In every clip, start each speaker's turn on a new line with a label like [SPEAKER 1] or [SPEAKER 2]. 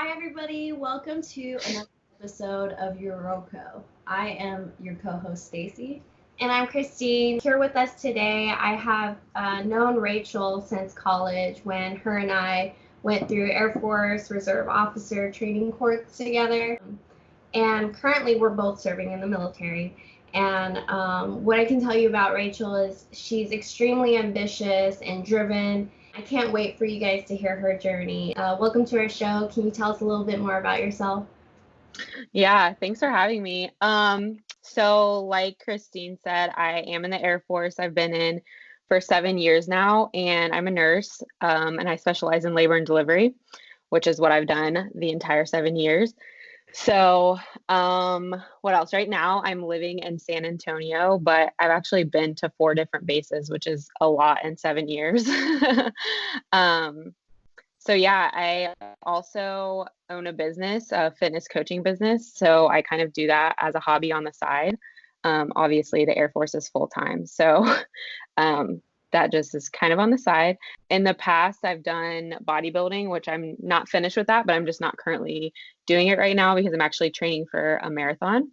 [SPEAKER 1] Hi, everybody. Welcome to another episode of YOUROAD. I am your co-host, Stacy.
[SPEAKER 2] And I'm Christine. Here with us today, I have known Rachel since college when her and I went through Air Force Reserve Officer training course together. And currently, we're both serving in the military. And what I can tell you about Rachel is she's extremely ambitious and driven. I can't wait for you guys to hear her journey. Welcome to our show. Can you tell us a little bit more about yourself?
[SPEAKER 3] Yeah, thanks for having me. So like Christine said, I am in the Air Force. I've been in for 7 years now, and I'm a nurse, and I specialize in labor and delivery, which is what I've done the entire 7 years. So, what else? Right now, I'm living in San Antonio, but I've actually been to 4 different bases, which is a lot in 7 years. Um, so yeah, I also own a business, a fitness coaching business. So I kind of do that as a hobby on the side. Obviously, the Air Force is full time. So um, that just is kind of on the side. In the past, I've done bodybuilding, which I'm not finished with that, but I'm just not currently doing it right now because I'm actually training for a marathon.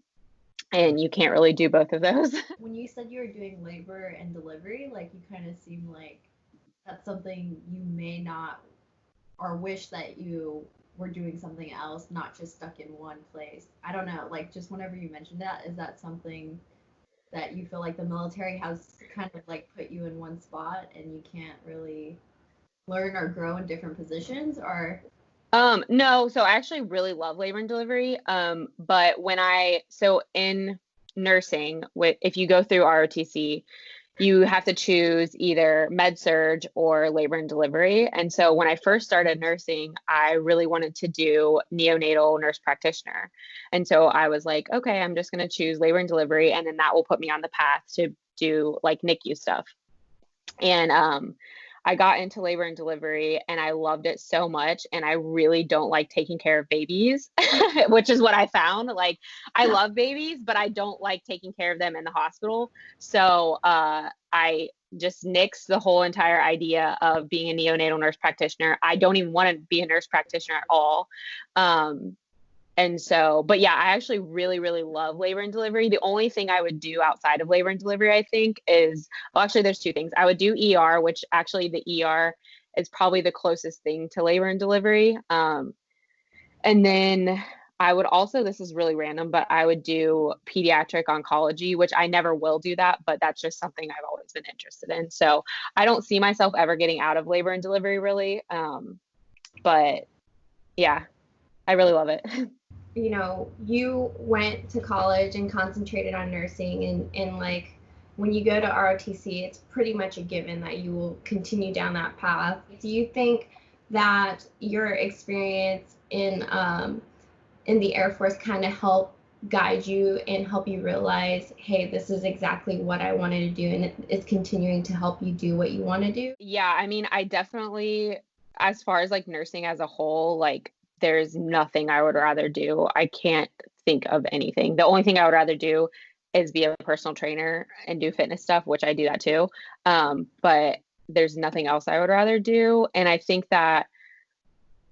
[SPEAKER 3] And you can't really do both of those.
[SPEAKER 1] When you said you were doing labor and delivery, like you kind of seem like that's something you may not or wish that you were doing something else, not just stuck in one place. I don't know, like just whenever you mentioned that, is that something that you feel like the military has kind of like put you in one spot and you can't really learn or grow in different positions or
[SPEAKER 3] No, so I actually really love labor and delivery. But so in nursing, if you go through ROTC, you have to choose either med surge or labor and delivery. And so when I first started nursing, I really wanted to do neonatal nurse practitioner. And so I was like, okay, I'm just going to choose labor and delivery, and then that will put me on the path to do like NICU stuff. And I got into labor and delivery and I loved it so much. And I really don't like taking care of babies, which is what I found. Like, I love babies, but I don't like taking care of them in the hospital. So I just nixed the whole entire idea of being a neonatal nurse practitioner. I don't even want to be a nurse practitioner at all. And so, but yeah, I actually really, really love labor and delivery. The only thing I would do outside of labor and delivery, I think, is, well, actually, there's 2 things. I would do ER, which actually the ER is probably the closest thing to labor and delivery. And then I would also, this is really random, but I would do pediatric oncology, which I never will do that, but that's just something I've always been interested in. So I don't see myself ever getting out of labor and delivery, really. But yeah, I really love it.
[SPEAKER 2] You went to college and concentrated on nursing, and like when you go to ROTC, it's pretty much a given that you will continue down that path. Do you think that your experience in the Air Force kind of helped guide you and help you realize, hey, this is exactly what I wanted to do, and it's continuing to help you do what you want to do?
[SPEAKER 3] Yeah, I mean, I definitely, as far as like nursing as a whole, like there's nothing I would rather do. I can't think of anything. The only thing I would rather do is be a personal trainer and do fitness stuff, which I do that too. But there's nothing else I would rather do. And I think that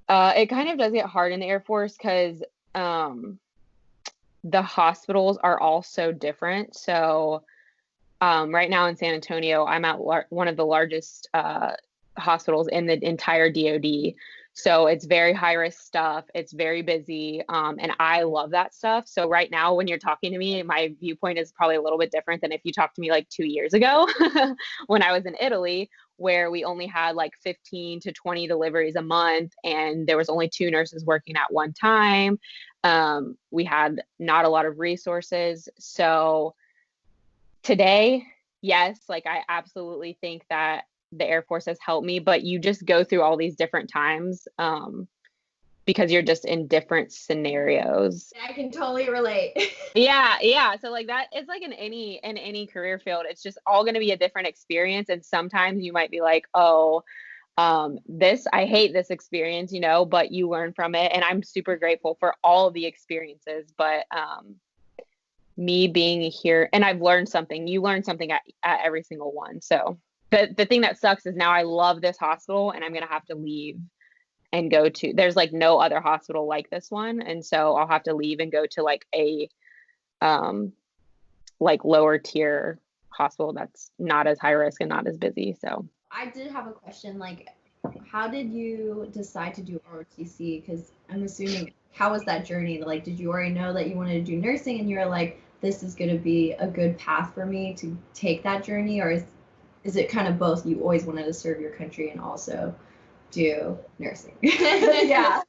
[SPEAKER 3] it kind of does get hard in the Air Force because the hospitals are all so different. So right now in San Antonio, I'm at one of the largest hospitals in the entire DoD. So it's very high risk stuff. It's very busy. And I love that stuff. So right now, when you're talking to me, my viewpoint is probably a little bit different than if you talked to me like 2 years ago when I was in Italy, where we only had like 15 to 20 deliveries a month. And there was only 2 nurses working at one time. We had not a lot of resources. So today, yes, like I absolutely think that the Air Force has helped me, but you just go through all these different times because you're just in different scenarios.
[SPEAKER 2] I can totally relate.
[SPEAKER 3] Yeah. So like that, it's like in any career field, it's just all going to be a different experience. And sometimes you might be like, oh, I hate this experience, but you learn from it. And I'm super grateful for all of the experiences, but me being here, and I've learned something. You learn something at every single one. So the thing that sucks is now I love this hospital and I'm going to have to leave and go to, there's like no other hospital like this one. And so I'll have to leave and go to like a like lower tier hospital that's not as high risk and not as busy. So
[SPEAKER 1] I did have a question, like, how did you decide to do ROTC? Because I'm assuming, how was that journey? Like, did you already know that you wanted to do nursing and you're like, this is going to be a good path for me to take that journey? Or is it kind of both? You always wanted to serve your country and also do nursing? Yeah.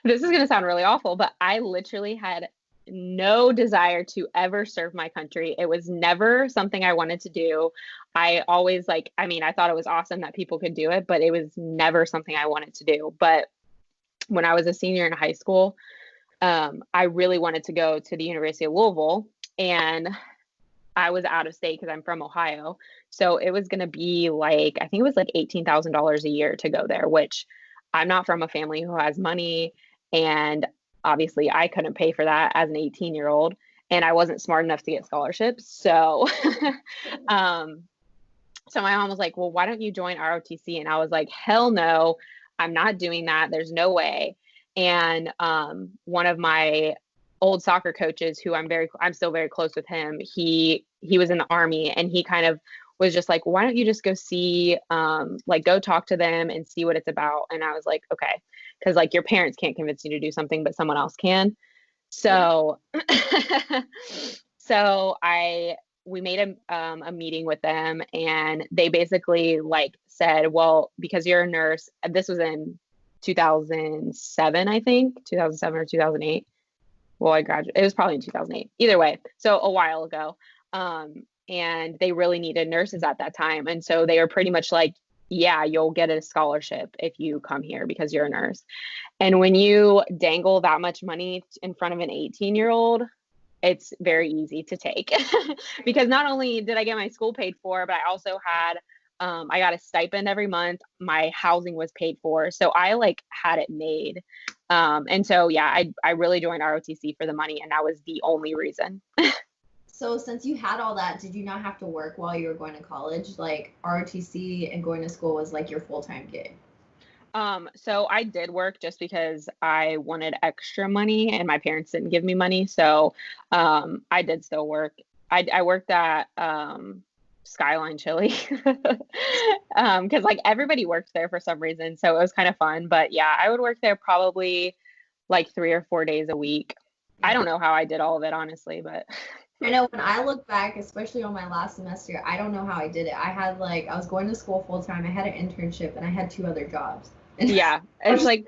[SPEAKER 3] This is going to sound really awful, but I literally had no desire to ever serve my country. It was never something I wanted to do. I always like, I mean, I thought it was awesome that people could do it, but it was never something I wanted to do. But when I was a senior in high school, I really wanted to go to the University of Louisville, and I was out of state because I'm from Ohio. So it was going to be like, I think it was like $18,000 a year to go there, which I'm not from a family who has money. And obviously I couldn't pay for that as an 18-year-old, and I wasn't smart enough to get scholarships. So, so my mom was like, well, why don't you join ROTC? And I was like, hell no, I'm not doing that. There's no way. And one of my old soccer coaches, who I'm still very close with him. He was in the Army, and he kind of was just like, why don't you just go see, like go talk to them and see what it's about. And I was like, okay, because like your parents can't convince you to do something, but someone else can. So, so we made a meeting with them, and they basically like said, well, because you're a nurse, this was in 2007, I think 2007 or 2008. Well, I graduated, it was probably in 2008. Either way, so a while ago. And they really needed nurses at that time. And so they were pretty much like, yeah, you'll get a scholarship if you come here because you're a nurse. And when you dangle that much money in front of an 18-year-old, it's very easy to take. Because not only did I get my school paid for, but I also had, I got a stipend every month. My housing was paid for. So I like had it made. And so, yeah, I really joined ROTC for the money, and that was the only reason.
[SPEAKER 1] So since you had all that, did you not have to work while you were going to college? Like ROTC and going to school was like your full-time gig.
[SPEAKER 3] So I did work just because I wanted extra money and my parents didn't give me money. So I did still work. I worked at Skyline Chili because like everybody worked there for some reason. So it was kind of fun. But yeah, I would work there probably like 3 or 4 days a week. I don't know how I did all of it, honestly, but
[SPEAKER 1] I know when I look back, especially on my last semester, I don't know how I did it. I was going to school full time. I had an internship and I had 2 other jobs.
[SPEAKER 3] Yeah, it's like,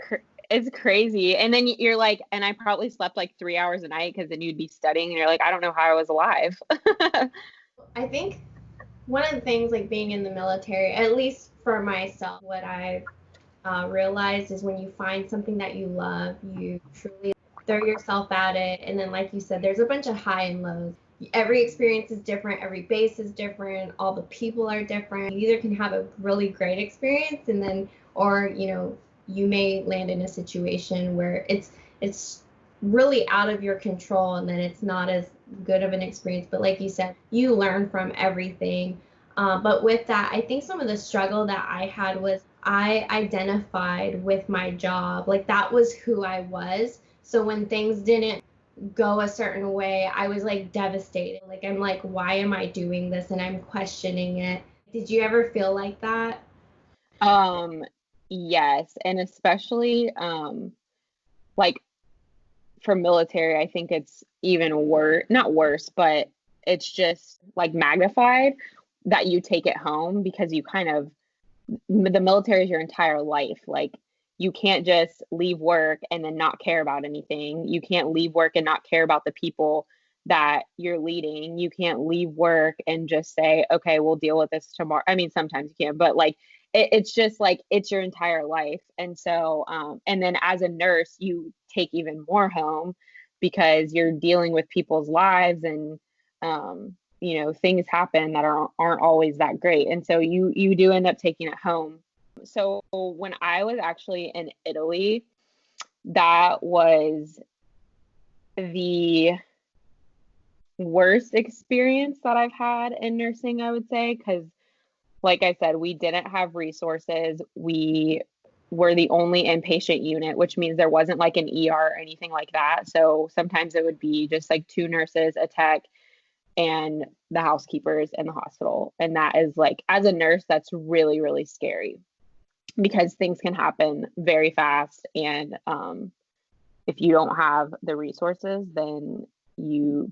[SPEAKER 3] it's crazy. And then you're like, and I probably slept like 3 hours a night because then you'd be studying and you're like, I don't know how I was alive.
[SPEAKER 2] I think one of the things like being in the military, at least for myself, what I've realized is when you find something that you love, you truly throw yourself at it. And then, like you said, there's a bunch of high and lows. Every experience is different. Every base is different. All the people are different. You either can have a really great experience and then, or, you may land in a situation where it's really out of your control and then it's not as good of an experience. But like you said, you learn from everything. But with that, I think some of the struggle that I had was I identified with my job. Like that was who I was. So when things didn't go a certain way, I was like devastated. Like I'm like, why am I doing this? And I'm questioning it. Did you ever feel like that?
[SPEAKER 3] Yes, and especially like for military, I think it's even worse, not worse, but it's just like magnified that you take it home because you kind of, the military is your entire life. Like you can't just leave work and then not care about anything. You can't leave work and not care about the people that you're leading. You can't leave work and just say, okay, we'll deal with this tomorrow. I mean, sometimes you can, but like it's just like it's your entire life. And so, and then as a nurse, you take even more home because you're dealing with people's lives and, things happen that aren't always that great. And so you do end up taking it home. So when I was actually in Italy, that was the worst experience that I've had in nursing, I would say, because like I said, we didn't have resources. We were the only inpatient unit, which means there wasn't like an ER or anything like that. So sometimes it would be just like 2 nurses, a tech, and the housekeepers in the hospital. And that is like, as a nurse, that's really, really scary because things can happen very fast. And if you don't have the resources, then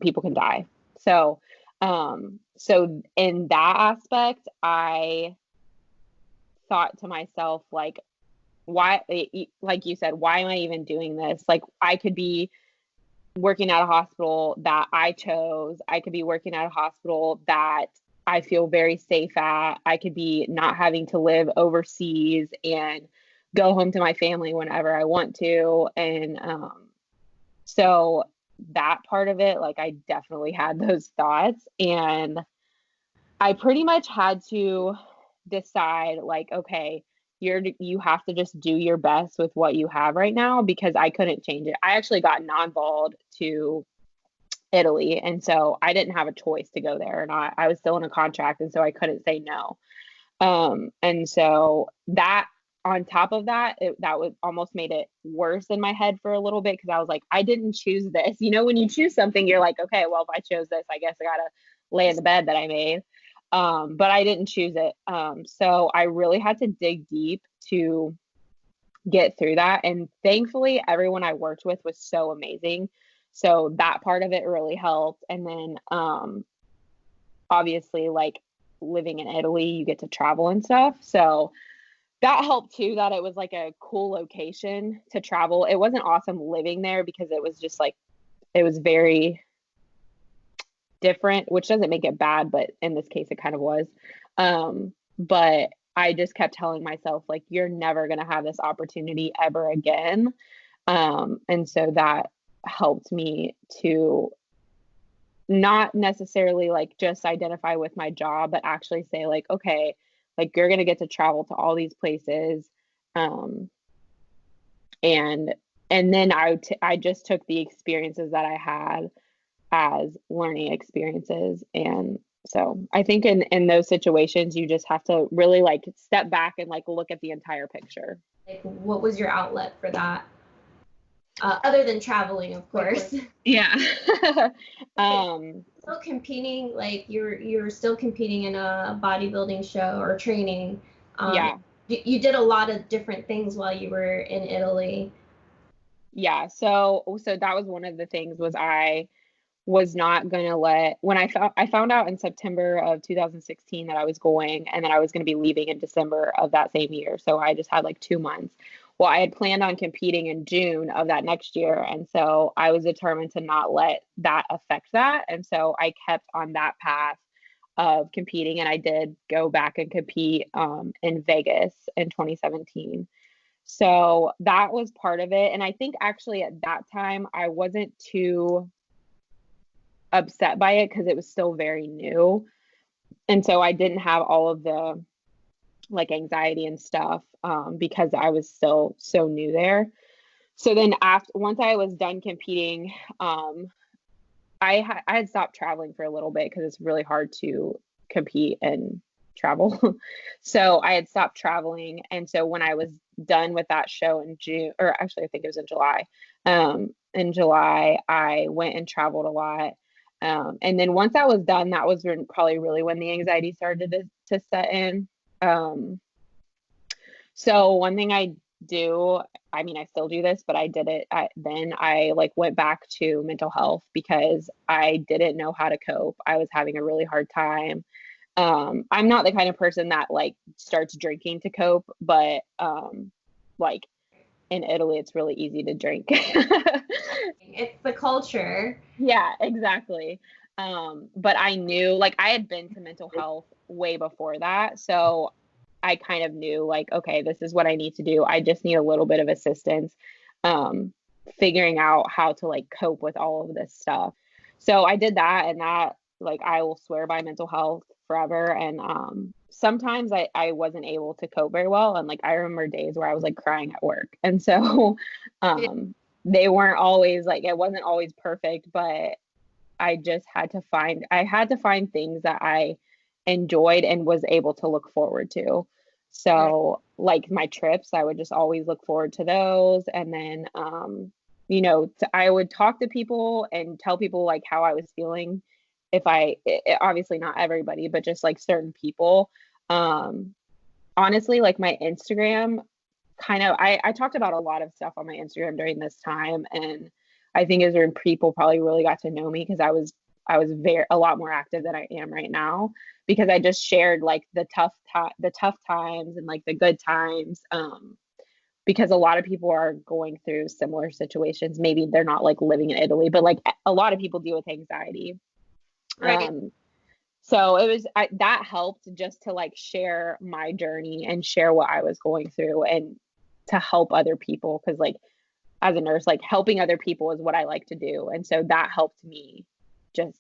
[SPEAKER 3] people can die. So in that aspect, I thought to myself, like, why, like you said, why am I even doing this? Like, I could be working at a hospital that I chose. I could be working at a hospital that I feel very safe at. I could be not having to live overseas and go home to my family whenever I want to. And so that part of it, like, I definitely had those thoughts. And I pretty much had to decide, like, okay, you have to just do your best with what you have right now, because I couldn't change it. I actually got non-balled to Italy, and so I didn't have a choice to go there, and I was still in a contract, and so I couldn't say no. And so that, on top of that, that was almost made it worse in my head for a little bit, because I was like, I didn't choose this. You know, when you choose something, you're like, okay, well, if I chose this, I guess I gotta lay in the bed that I made. But I didn't choose it. So I really had to dig deep to get through that. And thankfully, everyone I worked with was so amazing. So that part of it really helped. And then obviously, like, living in Italy, you get to travel and stuff. So that helped too, that it was like a cool location to travel. It wasn't awesome living there because it was just like, it was very different, which doesn't make it bad, but in this case, it kind of was. But I just kept telling myself, like, you're never going to have this opportunity ever again. And so that helped me to not necessarily like just identify with my job, but actually say, like, okay, like, you're going to get to travel to all these places. And then I just took the experiences that I had as learning experiences. And so I think in those situations, you just have to really like step back and like look at the entire picture.
[SPEAKER 2] Like, what was your outlet for that? Other than traveling, of course.
[SPEAKER 3] Yeah.
[SPEAKER 2] Still competing, like you're still competing in a bodybuilding show or training.
[SPEAKER 3] Yeah.
[SPEAKER 2] You did a lot of different things while you were in Italy.
[SPEAKER 3] Yeah. So that was one of the things, was I was not going to when I found out in September of 2016 that I was going, and that I was going to be leaving in December of that same year. So I just had like 2 months. Well, I had planned on competing in June of that next year. And so I was determined to not let that affect that. And so I kept on that path of competing, and I did go back and compete in Vegas in 2017. So that was part of it. And I think actually at that time, I wasn't too upset by it because it was still very new. And so I didn't have all of the like anxiety and stuff because I was still so new there. So then once I was done competing, I had stopped traveling for a little bit because it's really hard to compete and travel. So I had stopped traveling. And so when I was done with that show in June, or actually I think it was in July, I went and traveled a lot. And then once I was done, that was probably really when the anxiety started to set in. So one thing I do, I mean, I still do this, but I did it. Then I like went back to mental health because I didn't know how to cope. I was having a really hard time. I'm not the kind of person that like starts drinking to cope, but like in Italy, it's really easy to drink.
[SPEAKER 2] It's the culture.
[SPEAKER 3] Yeah, exactly. But I knew, like, I had been to mental health way before that. So I kind of knew, like, okay, this is what I need to do. I just need a little bit of assistance figuring out how to, like, cope with all of this stuff. So I did that, and that, like, I will swear by mental health forever. And sometimes I wasn't able to cope very well. And, like, I remember days where I was, like, crying at work. And so they weren't always, like, it wasn't always perfect, but I just had to find things that I enjoyed and was able to look forward to. So like my trips, I would just always look forward to those. And then, I would talk to people and tell people like how I was feeling. If obviously not everybody, but just like certain people. Um, Honestly, like my Instagram I talked about a lot of stuff on my Instagram during this time. And I think is when people probably really got to know me because I was a lot more active than I am right now because I just shared like the tough times and like the good times. Because a lot of people are going through similar situations. Maybe they're not like living in Italy, but like a lot of people deal with anxiety.
[SPEAKER 2] Right.
[SPEAKER 3] So that helped just to like share my journey and share what I was going through and to help other people. Cause like as a nurse, like helping other people is what I like to do. And so that helped me just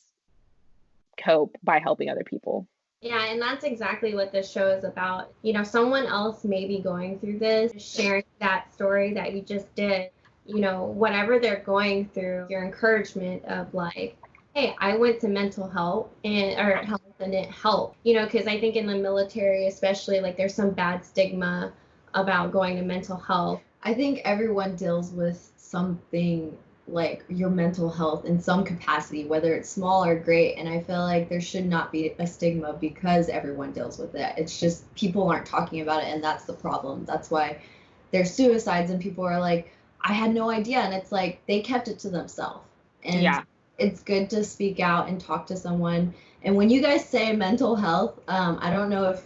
[SPEAKER 3] cope by helping other people.
[SPEAKER 2] Yeah, and that's exactly what this show is about. Someone else may be going through this, sharing that story that you just did, whatever they're going through, your encouragement of like, hey, I went to mental health or health and it helped, because I think in the military, especially, like there's some bad stigma about going to mental health.
[SPEAKER 1] I think everyone deals with something like your mental health in some capacity, whether it's small or great. And I feel like there should not be a stigma because everyone deals with it. It's just people aren't talking about it, and that's the problem. That's why there's suicides, and people are like, I had no idea. And it's like they kept it to themselves. And
[SPEAKER 3] Yeah.
[SPEAKER 1] it's good to speak out and talk to someone. And when you guys say mental health, I don't know if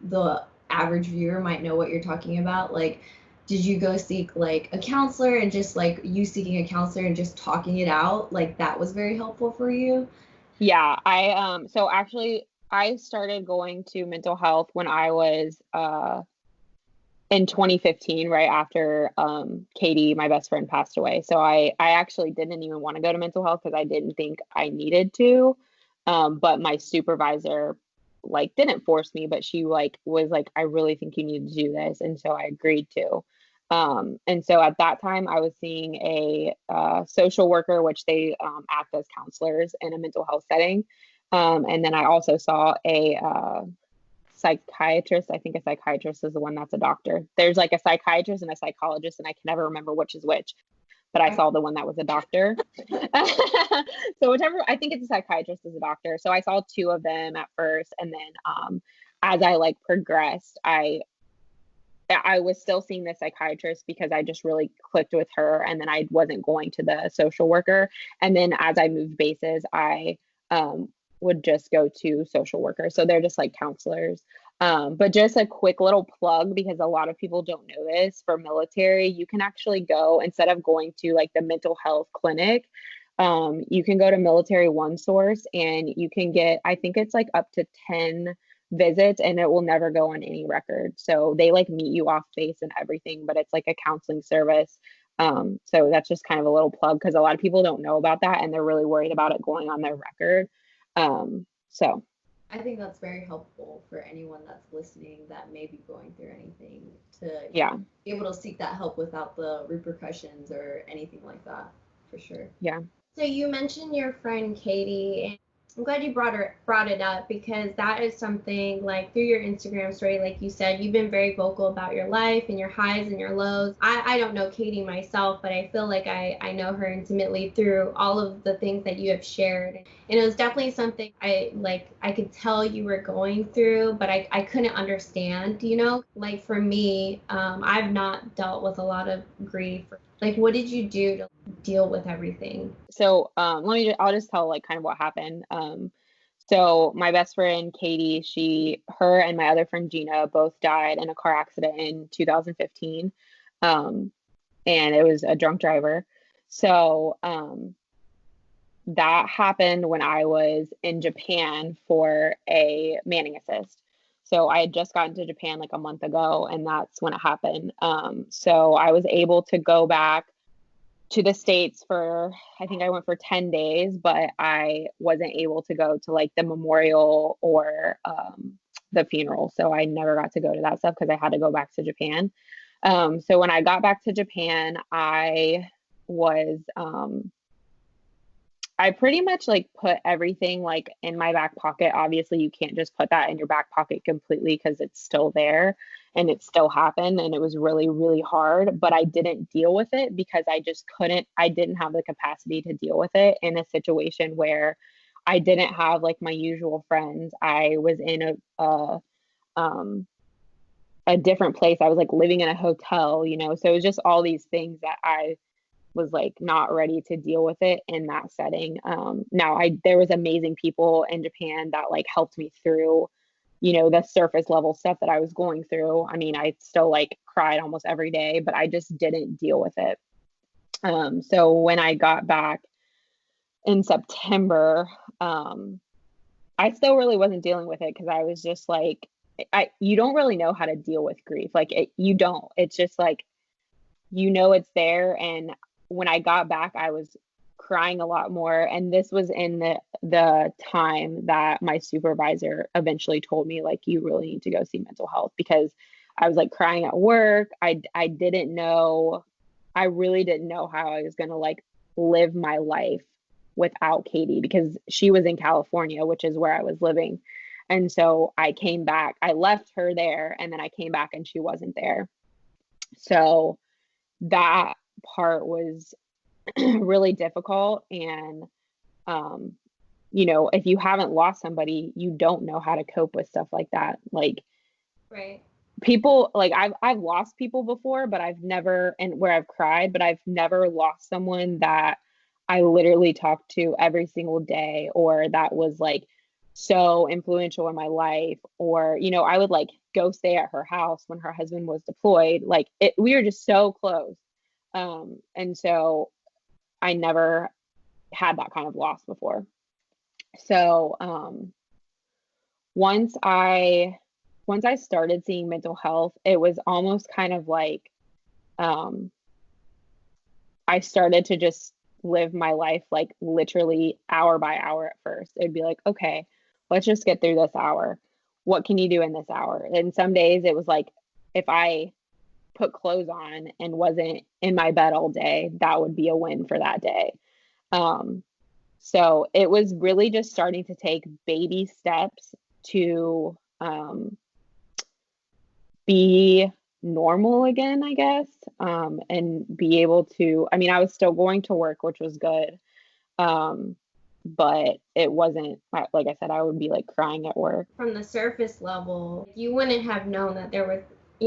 [SPEAKER 1] the average viewer might know what you're talking about. Like, did you go seek like a counselor, and just like you seeking a counselor and just talking it out, like that was very helpful for you?
[SPEAKER 3] Yeah. So actually I started going to mental health when I was in 2015, right after Katie, my best friend, passed away. So I actually didn't even want to go to mental health because I didn't think I needed to. But my supervisor like didn't force me, but she like was like, I really think you need to do this. And so I agreed to. And so at that time I was seeing a social worker, which they act as counselors in a mental health setting. And then I also saw a psychiatrist. I think a psychiatrist is the one that's a doctor. There's like a psychiatrist and a psychologist, and I can never remember which is which, but I saw the one that was a doctor. So whichever, I think it's a psychiatrist is a doctor. So I saw two of them at first, and then as I like progressed, I was still seeing the psychiatrist because I just really clicked with her, and then I wasn't going to the social worker. And then as I moved bases, I would just go to social workers. So they're just like counselors. But just a quick little plug, because a lot of people don't know this, for military, you can actually go, instead of going to like the mental health clinic, you can go to Military One Source and you can get, I think it's like up to 10 visits, and it will never go on any record. So they like meet you off base and everything, but it's like a counseling service. So that's just kind of a little plug because a lot of people don't know about that and they're really worried about it going on their record. So
[SPEAKER 1] I think that's very helpful for anyone that's listening that may be going through anything, to
[SPEAKER 3] yeah,
[SPEAKER 1] be able to seek that help without the repercussions or anything like that, for sure.
[SPEAKER 3] yeah.
[SPEAKER 2] So you mentioned your friend Katie, and I'm glad you brought it up because that is something, like through your Instagram story, like you said, you've been very vocal about your life and your highs and your lows. I don't know Katie myself, but I feel like I know her intimately through all of the things that you have shared. And it was definitely something I could tell you were going through, but I couldn't understand, like for me, I've not dealt with a lot of grief. Like, what did you do to deal with everything?
[SPEAKER 3] So I'll just tell like kind of what happened. So my best friend Katie, her and my other friend Gina both died in a car accident in 2015. And it was a drunk driver. So that happened when I was in Japan for a Manning assist. So I had just gotten to Japan like a month ago, and that's when it happened. So I was able to go back to the States for, I think I went for 10 days, but I wasn't able to go to like the memorial or the funeral. So I never got to go to that stuff because I had to go back to Japan. So when I got back to Japan, I pretty much like put everything like in my back pocket. Obviously, you can't just put that in your back pocket completely because it's still there. and it still happened, and it was really, really hard, but I didn't deal with it because I didn't have the capacity to deal with it in a situation where I didn't have like my usual friends. I was in um, a different place. I was like living in a hotel, so it was just all these things that I was like not ready to deal with it in that setting. Now there was amazing people in Japan that like helped me through, the surface level stuff that I was going through. I mean, I still like cried almost every day, but I just didn't deal with it. So when I got back in September, I still really wasn't dealing with it because I was just like, you don't really know how to deal with grief. Like you don't. It's just like, it's there. And when I got back, I was crying a lot more. And this was in the time that my supervisor eventually told me, like, you really need to go see mental health, because I was like crying at work. I really didn't know how I was going to like live my life without Katie, because she was in California, which is where I was living. And so I came back, I left her there, and then I came back and she wasn't there. So that part was really difficult. And, if you haven't lost somebody, you don't know how to cope with stuff like that. Like,
[SPEAKER 2] right.
[SPEAKER 3] People, like I've lost people before, but I've never, and where I've cried, but I've never lost someone that I literally talked to every single day, or that was like so influential in my life. Or, I would like go stay at her house when her husband was deployed. Like we were just so close. And so I never had that kind of loss before. So once I started seeing mental health, it was almost kind of like I started to just live my life like literally hour by hour at first. It'd be like, okay, let's just get through this hour. What can you do in this hour? And some days it was like, if I put clothes on and wasn't in my bed all day, that would be a win for that day. So it was really just starting to take baby steps to be normal again, I guess, and be able to, I mean, I was still going to work, which was good. But it wasn't, like I said, I would be like crying at work.
[SPEAKER 2] From the surface level, you wouldn't have known that there was,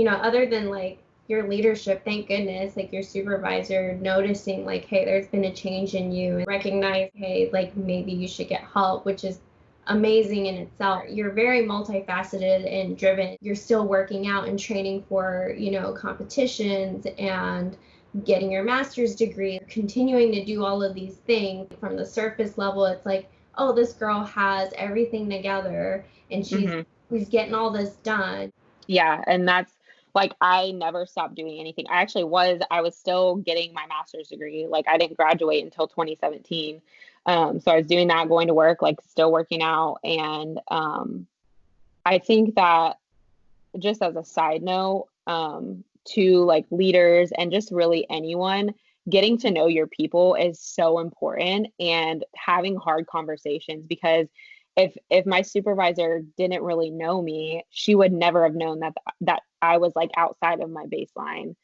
[SPEAKER 2] other than like your leadership, thank goodness, like your supervisor noticing like, hey, there's been a change in you, and recognize, hey, like maybe you should get help, which is amazing in itself. You're very multifaceted and driven. You're still working out and training for, competitions and getting your master's degree, continuing to do all of these things. From the surface level, it's like, oh, this girl has everything together and she's getting all this done.
[SPEAKER 3] Yeah, and that's like, I never stopped doing anything. I was still getting my master's degree. Like I didn't graduate until 2017. So I was doing that, going to work, like still working out. And I think that, just as a side note, to like leaders and just really anyone, getting to know your people is so important, and having hard conversations, because if my supervisor didn't really know me, she would never have known that I was like outside of my baseline.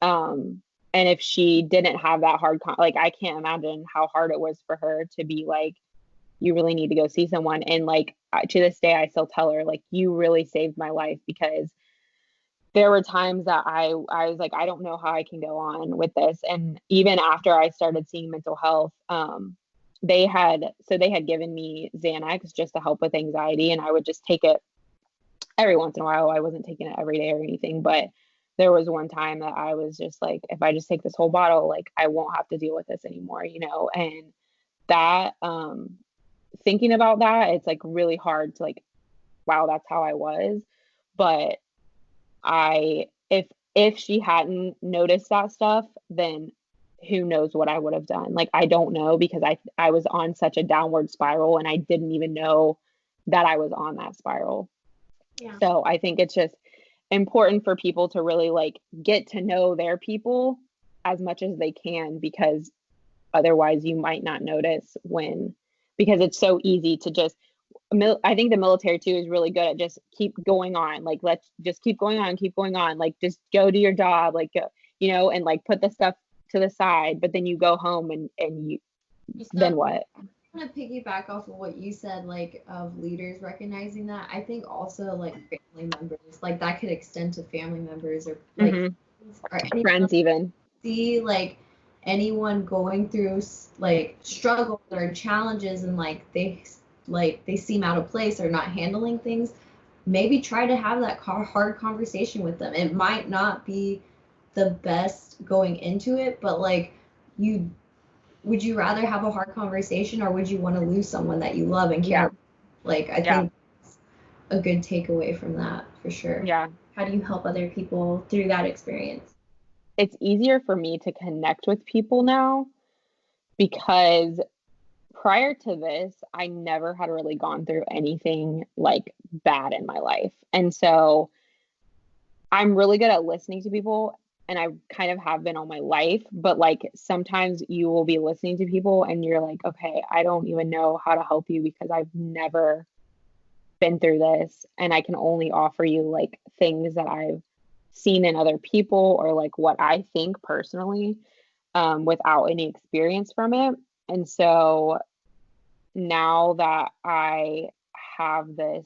[SPEAKER 3] And if she didn't have that like, I can't imagine how hard it was for her to be like, you really need to go see someone. And like, to this day, I still tell her, like, you really saved my life, because there were times that I was like, I don't know how I can go on with this. And even after I started seeing mental health, they had given me Xanax just to help with anxiety, and I would just take it every once in a while. I wasn't taking it every day or anything, but there was one time that I was just like, if I just take this whole bottle, like I won't have to deal with this anymore, and that, thinking about that, it's like really hard to like, wow, that's how I was. But if she hadn't noticed that stuff, then who knows what I would have done. Like, I don't know, because I was on such a downward spiral, and I didn't even know that I was on that spiral.
[SPEAKER 2] Yeah.
[SPEAKER 3] So I think it's just important for people to really like get to know their people as much as they can, because otherwise you might not notice because it's so easy to just, I think the military too is really good at just keep going on. Like, let's just keep going on, keep going on. Like, just go do your job, like, and like put the stuff to the side. But then you go home and then what?
[SPEAKER 1] I want to piggyback off of what you said, like of leaders recognizing that. I think also like family members, like that could extend to family members or like or
[SPEAKER 3] friends even.
[SPEAKER 1] See like anyone going through like struggles or challenges and like they seem out of place or not handling things, maybe try to have that hard conversation with them. It might not be the best going into it, but like would you rather have a hard conversation or would you want to lose someone that you love and care? Like I think it's a good takeaway from that for sure.
[SPEAKER 3] Yeah.
[SPEAKER 2] How do you help other people through that experience?
[SPEAKER 3] It's easier for me to connect with people now because prior to this, I never had really gone through anything like bad in my life. And so I'm really good at listening to people, and I kind of have been all my life, but like sometimes you will be listening to people and you're like, okay, I don't even know how to help you because I've never been through this. And I can only offer you like things that I've seen in other people or like what I think personally, without any experience from it. And so now that I have this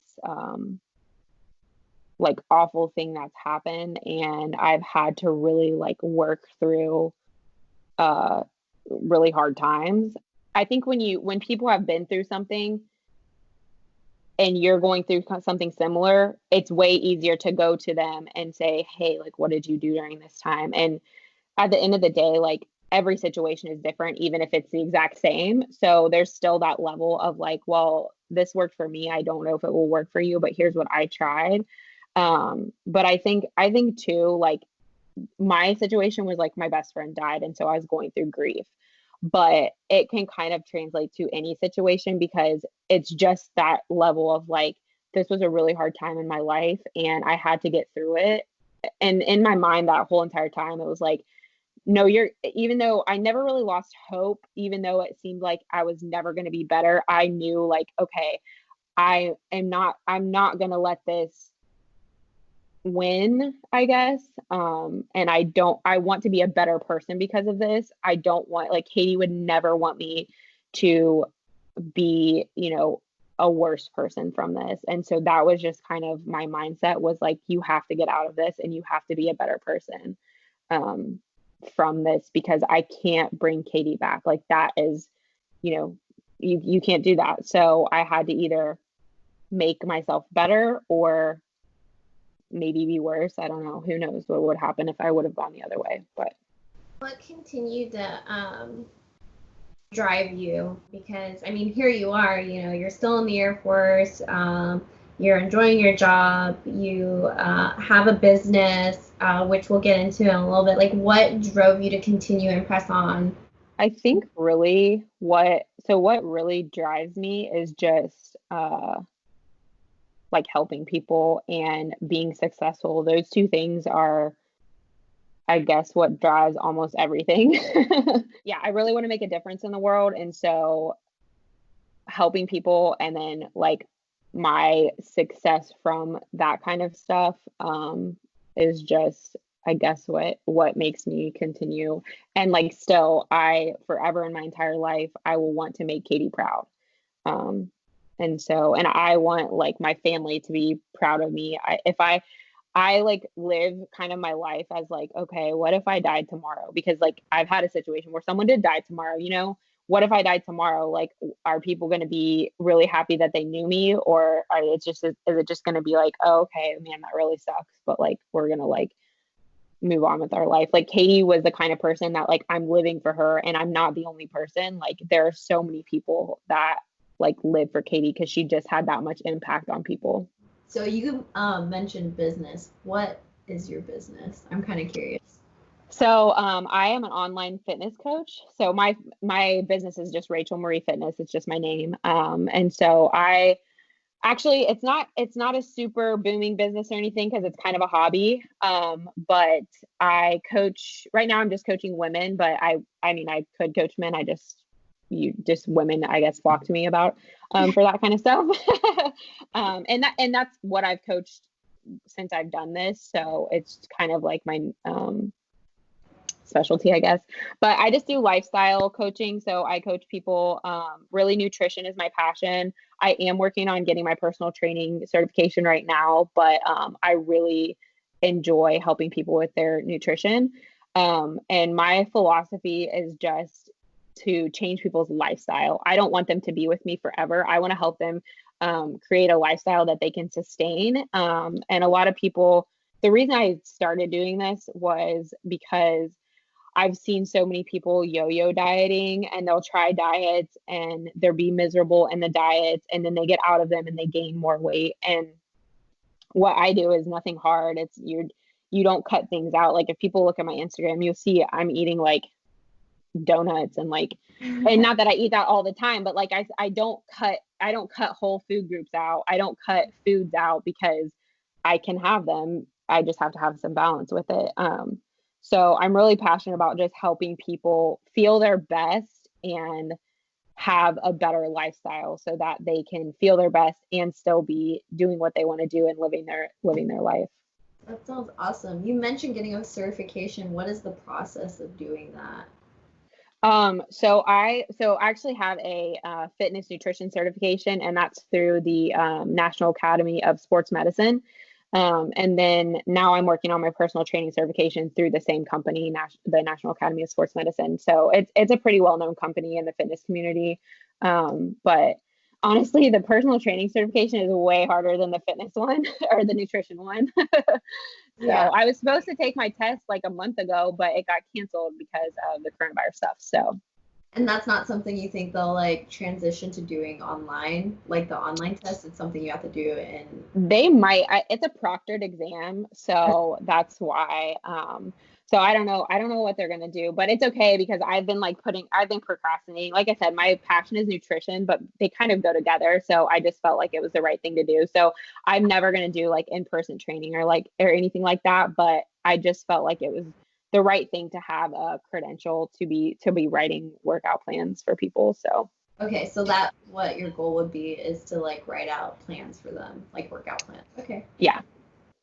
[SPEAKER 3] like awful thing that's happened and I've had to really like work through really hard times. I think when people have been through something and you're going through something similar, it's way easier to go to them and say, hey, like, what did you do during this time? And at the end of the day, like, every situation is different, even if it's the exact same. So there's still that level of like, well, this worked for me. I don't know if it will work for you, but here's what I tried. But I think too, like, my situation was like my best friend died. And so I was going through grief. But it can kind of translate to any situation because it's just that level of like, this was a really hard time in my life and I had to get through it. And in my mind, that whole entire time, it was like, no, even though I never really lost hope, even though it seemed like I was never going to be better, I knew like, okay, I'm not going to let this win, I guess. And I want to be a better person because of this. I don't want, like, Katie would never want me to be, a worse person from this. And so that was just kind of my mindset was like, you have to get out of this and you have to be a better person from this because I can't bring Katie back. Like that is, you can't do that. So I had to either make myself better or maybe be worse. I don't know. Who knows what would happen if I would have gone the other way. But
[SPEAKER 2] what continued to drive you? Because I mean, here you are. You're still in the Air Force. You're enjoying your job. You have a business, which we'll get into in a little bit. Like, what drove you to continue and press on?
[SPEAKER 3] I think really what really drives me is just like helping people and being successful. Those two things are, I guess, what drives almost everything. Yeah, I really want to make a difference in the world. And so helping people and then like my success from that kind of stuff is just, I guess, what makes me continue. And like still, I forever in my entire life, I will want to make Katie proud. And I want like my family to be proud of me. I like live kind of my life as like, okay, what if I died tomorrow? Because like I've had a situation where someone did die tomorrow, what if I died tomorrow? Like, are people going to be really happy that they knew me? Or is it just going to be like, oh, okay, man, that really sucks. But like, we're going to like move on with our life. Like Katie was the kind of person that like, I'm living for her and I'm not the only person. Like there are so many people that like live for Katie because she just had that much impact on people.
[SPEAKER 1] So you mentioned business. What is your business? I'm kind of curious.
[SPEAKER 3] So I am an online fitness coach. So my business is just Rachel Marie Fitness. It's just my name. And so it's not a super booming business or anything because it's kind of a hobby. But I coach right now. I'm just coaching women, but I mean I could coach men. I just women, I guess, flock to me about for that kind of stuff. And that's what I've coached since I've done this. So it's kind of like my specialty, I guess. But I just do lifestyle coaching. So I coach people. Really, nutrition is my passion. I am working on getting my personal training certification right now, but I really enjoy helping people with their nutrition. And my philosophy is just to change people's lifestyle. I don't want them to be with me forever. I want to help them create a lifestyle that they can sustain. And a lot of people, the reason I started doing this was because I've seen so many people yo-yo dieting, and they'll try diets and they'll be miserable in the diets, and then they get out of them and they gain more weight. And what I do is nothing hard. It's you don't cut things out. Like if people look at my Instagram, you'll see I'm eating like donuts and like, and not that I eat that all the time, but like I don't cut whole food groups out. I don't cut foods out because I can have them. I just have to have some balance with it. So I'm really passionate about just helping people feel their best and have a better lifestyle so that they can feel their best and still be doing what they want to do and living their life.
[SPEAKER 1] That sounds awesome. You mentioned getting a certification. What is the process of doing that?
[SPEAKER 3] So I actually have a fitness nutrition certification, and that's through the National Academy of Sports Medicine. And then now I'm working on my personal training certification through the same company, the National Academy of Sports Medicine. So it's a pretty well-known company in the fitness community. But honestly, the personal training certification is way harder than the fitness one or the nutrition one. So I was supposed to take my test like a month ago, but it got canceled because of the coronavirus stuff. So.
[SPEAKER 1] And that's not something you think they'll like transition to doing online, like the online test? It's something you have to do in.
[SPEAKER 3] They might. It's a proctored exam, so that's why. So I don't know what they're gonna do, but it's okay because I've been procrastinating. Like I said, my passion is nutrition, but they kind of go together. So I just felt like it was the right thing to do. So I'm never gonna do like in-person training or anything like that. But I just felt like it was the right thing to have a credential to be writing workout plans for people. So.
[SPEAKER 1] Okay, so that what your goal would be is to like write out plans for them, like workout plans. Okay.
[SPEAKER 3] Yeah.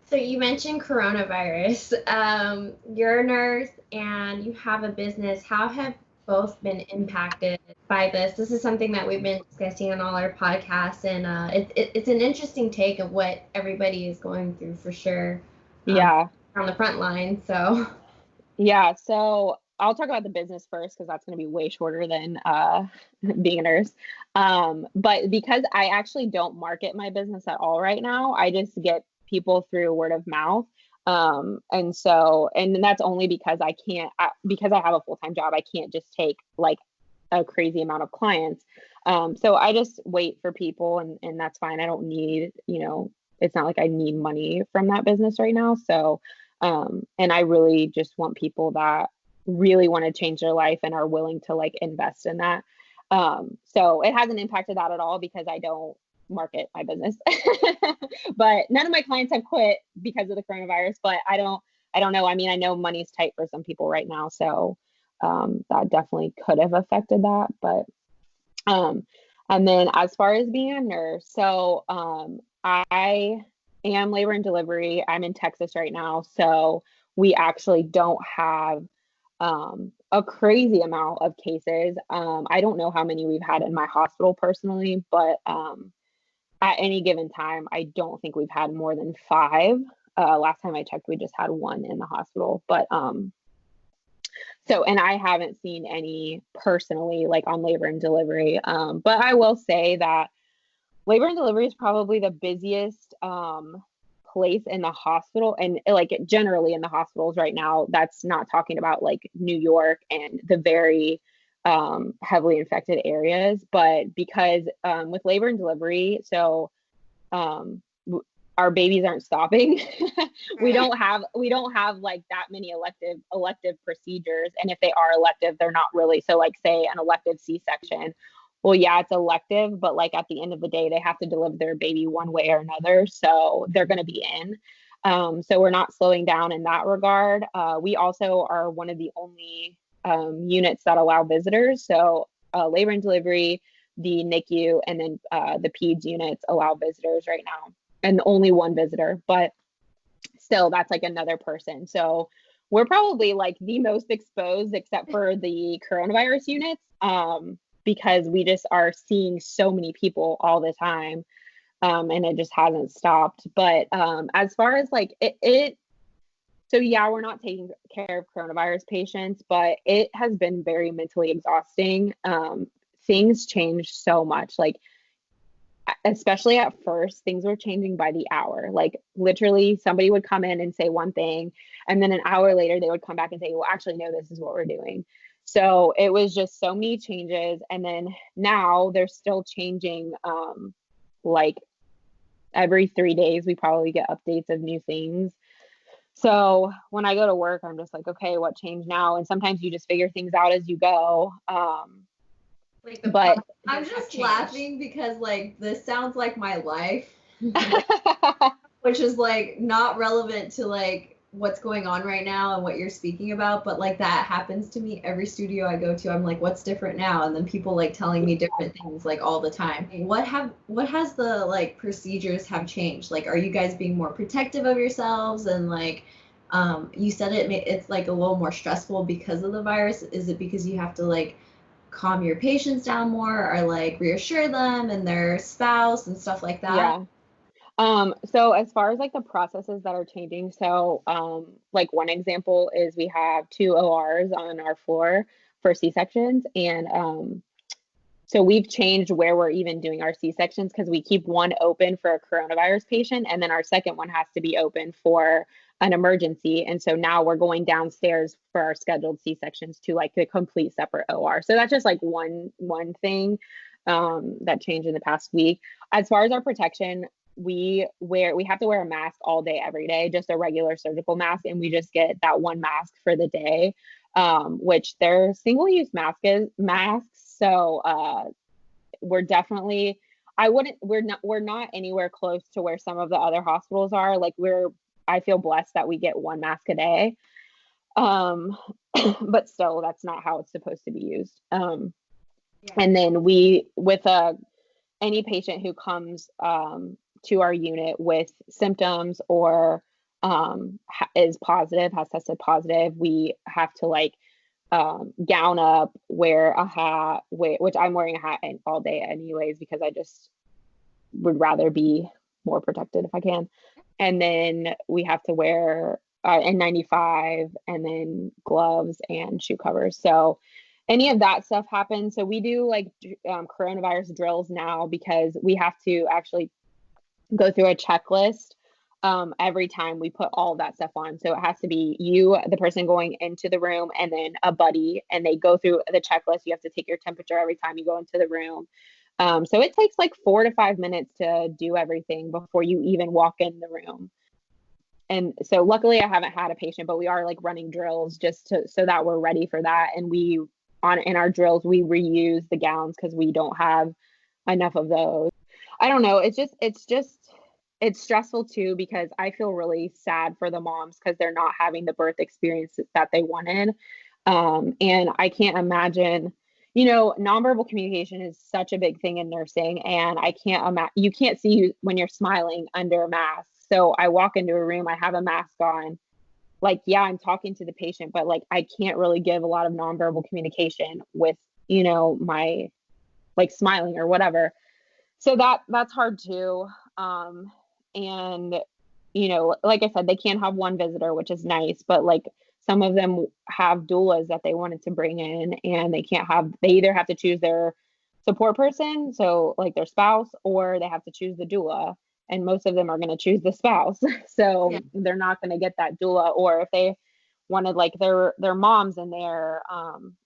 [SPEAKER 2] So you mentioned coronavirus. You're a nurse and you have a business. How have both been impacted by this? This is something that we've been discussing on all our podcasts, and it's an interesting take of what everybody is going through for sure.
[SPEAKER 3] Yeah.
[SPEAKER 2] On the front line. So.
[SPEAKER 3] Yeah. So I'll talk about the business first because that's going to be way shorter than being a nurse. But because I actually don't market my business at all right now, I just get people through word of mouth. And that's only because because I have a full-time job, I can't just take like a crazy amount of clients. So I just wait for people and that's fine. I don't need, it's not like I need money from that business right now. So, and I really just want people that really want to change their life and are willing to like invest in that. So it hasn't impacted that at all because I don't market my business. But none of my clients have quit because of the coronavirus, but I don't know. I mean, I know money's tight for some people right now, so that definitely could have affected that. But and then as far as being a nurse, so I am labor and delivery. I'm in Texas right now, so we actually don't have a crazy amount of cases. I don't know how many we've had in my hospital personally, but at any given time, I don't think we've had more than 5. Last time I checked, we just had 1 in the hospital. But and I haven't seen any personally like on labor and delivery. But I will say that labor and delivery is probably the busiest place in the hospital and like generally in the hospitals right now. That's not talking about like New York and the very heavily infected areas, but because with labor and delivery, so our babies aren't stopping. we don't have like that many elective procedures, and if they are elective, they're not really. So like say an elective C-section, well, yeah, it's elective, but like at the end of the day, they have to deliver their baby one way or another, so they're going to be in. So we're not slowing down in that regard. We also are one of the only units that allow visitors. So labor and delivery, the NICU, and then the peds units allow visitors right now, and only one visitor, but still that's like another person. So we're probably like the most exposed except for the coronavirus units, because we just are seeing so many people all the time, and it just hasn't stopped. But as far as like so yeah, we're not taking care of coronavirus patients, but it has been very mentally exhausting. Things change so much, like especially at first, things were changing by the hour. Like literally somebody would come in and say one thing, and then an hour later they would come back and say, well, actually, no, this is what we're doing. So it was just so many changes. And then now they're still changing, like every 3 days, we probably get updates of new things. So when I go to work, I'm just like, okay, what changed now? And sometimes you just figure things out as you go.
[SPEAKER 2] Like
[SPEAKER 3] but
[SPEAKER 1] I'm just laughing because like this sounds like my life, which is like not relevant to like what's going on right now and what you're speaking about, but like that happens to me every studio I go to. I'm like, what's different now? And then people like telling me different things like all the time. What has the like procedures have changed? Like, are you guys being more protective of yourselves? And like you said it's like a little more stressful because of the virus. Is it because you have to like calm your patients down more, or like reassure them and their spouse and stuff like that?
[SPEAKER 3] yeah. So as far as like the processes that are changing, so like one example is we have 2 ORs on our floor for C-sections, and so we've changed where we're even doing our C-sections because we keep one open for a coronavirus patient, and then our second one has to be open for an emergency. And so now we're going downstairs for our scheduled C-sections to like the complete separate OR. So that's just like one thing that changed in the past week. As far as our protection, we have to wear a mask all day, every day, just a regular surgical mask, and we just get that one mask for the day, which they're single-use masks. So we're definitely, we're not anywhere close to where some of the other hospitals are. Like I feel blessed that we get one mask a day, but still, that's not how it's supposed to be used. And then with any patient who comes to our unit with symptoms or is positive, has tested positive, we have to like gown up, wear a hat, which I'm wearing a hat all day anyways, because I just would rather be more protected if I can. And then we have to wear N95 and then gloves and shoe covers. So any of that stuff happens. So we do like coronavirus drills now because we have to actually go through a checklist every time we put all of that stuff on. So it has to be you, the person going into the room, and then a buddy, and they go through the checklist. You have to take your temperature every time you go into the room. So it takes like 4 to 5 minutes to do everything before you even walk in the room. And so luckily I haven't had a patient, but we are like running drills just so that we're ready for that. And in our drills, we reuse the gowns because we don't have enough of those. I don't know. It's stressful too, because I feel really sad for the moms because they're not having the birth experience that they wanted. And I can't imagine, nonverbal communication is such a big thing in nursing, and I can't imagine, you can't see when you're smiling under a mask. So I walk into a room, I have a mask on, like, yeah, I'm talking to the patient, but like, I can't really give a lot of nonverbal communication with, my like smiling or whatever. So that's hard too. And, like I said, they can't have one visitor, which is nice, but like some of them have doulas that they wanted to bring in, and they either have to choose their support person, so like their spouse, or they have to choose the doula. And most of them are going to choose the spouse. So yeah, they're not going to get that doula. Or if they wanted like their moms in there,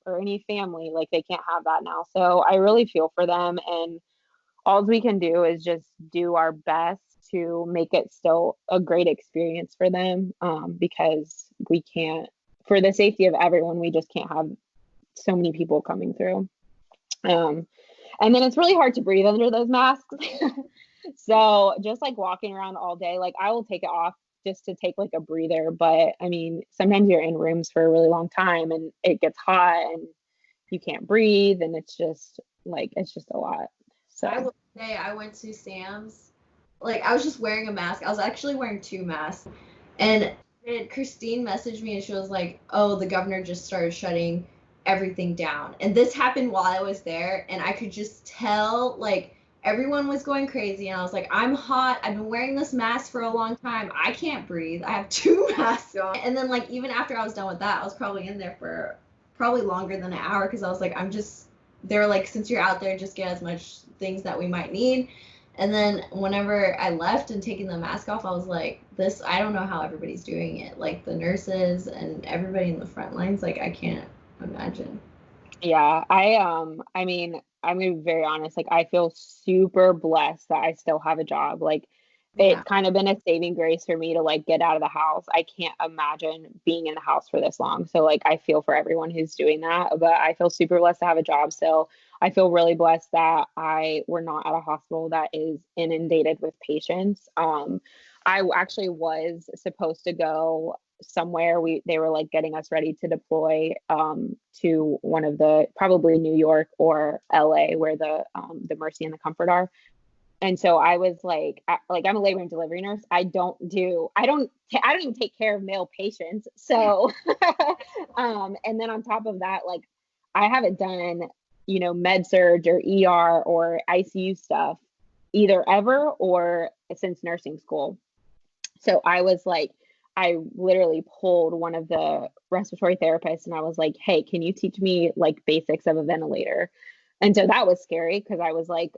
[SPEAKER 3] or any family, like they can't have that now. So I really feel for them, and all we can do is just do our best to make it still a great experience for them, because we can't, for the safety of everyone, we just can't have so many people coming through. And then it's really hard to breathe under those masks. So just like walking around all day, like I will take it off just to take like a breather. But I mean, sometimes you're in rooms for a really long time and it gets hot, and you can't breathe, and it's just a lot. So
[SPEAKER 1] I will say I went to Sam's. Like I was just wearing a mask. I was actually wearing two masks. And Christine messaged me and she was like, "Oh, the governor just started shutting everything down." And this happened while I was there, and I could just tell like everyone was going crazy. And I was like, "I'm hot. I've been wearing this mask for a long time. I can't breathe. I have two masks on." And then like even after I was done with that, I was probably in there for probably longer than an hour because I was like, I'm just. They were like, "Since you're out there, just get as much things that we might need." And then whenever I left and taking the mask off, I was like, this, I don't know how everybody's doing it. Like the nurses and everybody in the front lines, like I can't imagine.
[SPEAKER 3] yeah, I mean, I'm gonna be very honest, like I feel super blessed that I still have a job. Like
[SPEAKER 1] Yeah.
[SPEAKER 3] it's kind of been a saving grace for me to like get out of the house. I can't imagine being in the house for this long. So like I feel for everyone who's doing that, but I feel super blessed to have a job still. I feel really blessed that we're not at a hospital that is inundated with patients. I actually was supposed to go somewhere. They were like getting us ready to deploy to one of the probably New York or LA where the Mercy and the Comfort are. And so I was like I'm a labor and delivery nurse. I don't even take care of male patients. So and then on top of that, like I haven't done, med surge or ER or ICU stuff either ever or since nursing school. So I was like, I literally pulled one of the respiratory therapists and I was like, hey, can you teach me like basics of a ventilator? And so that was scary because I was like,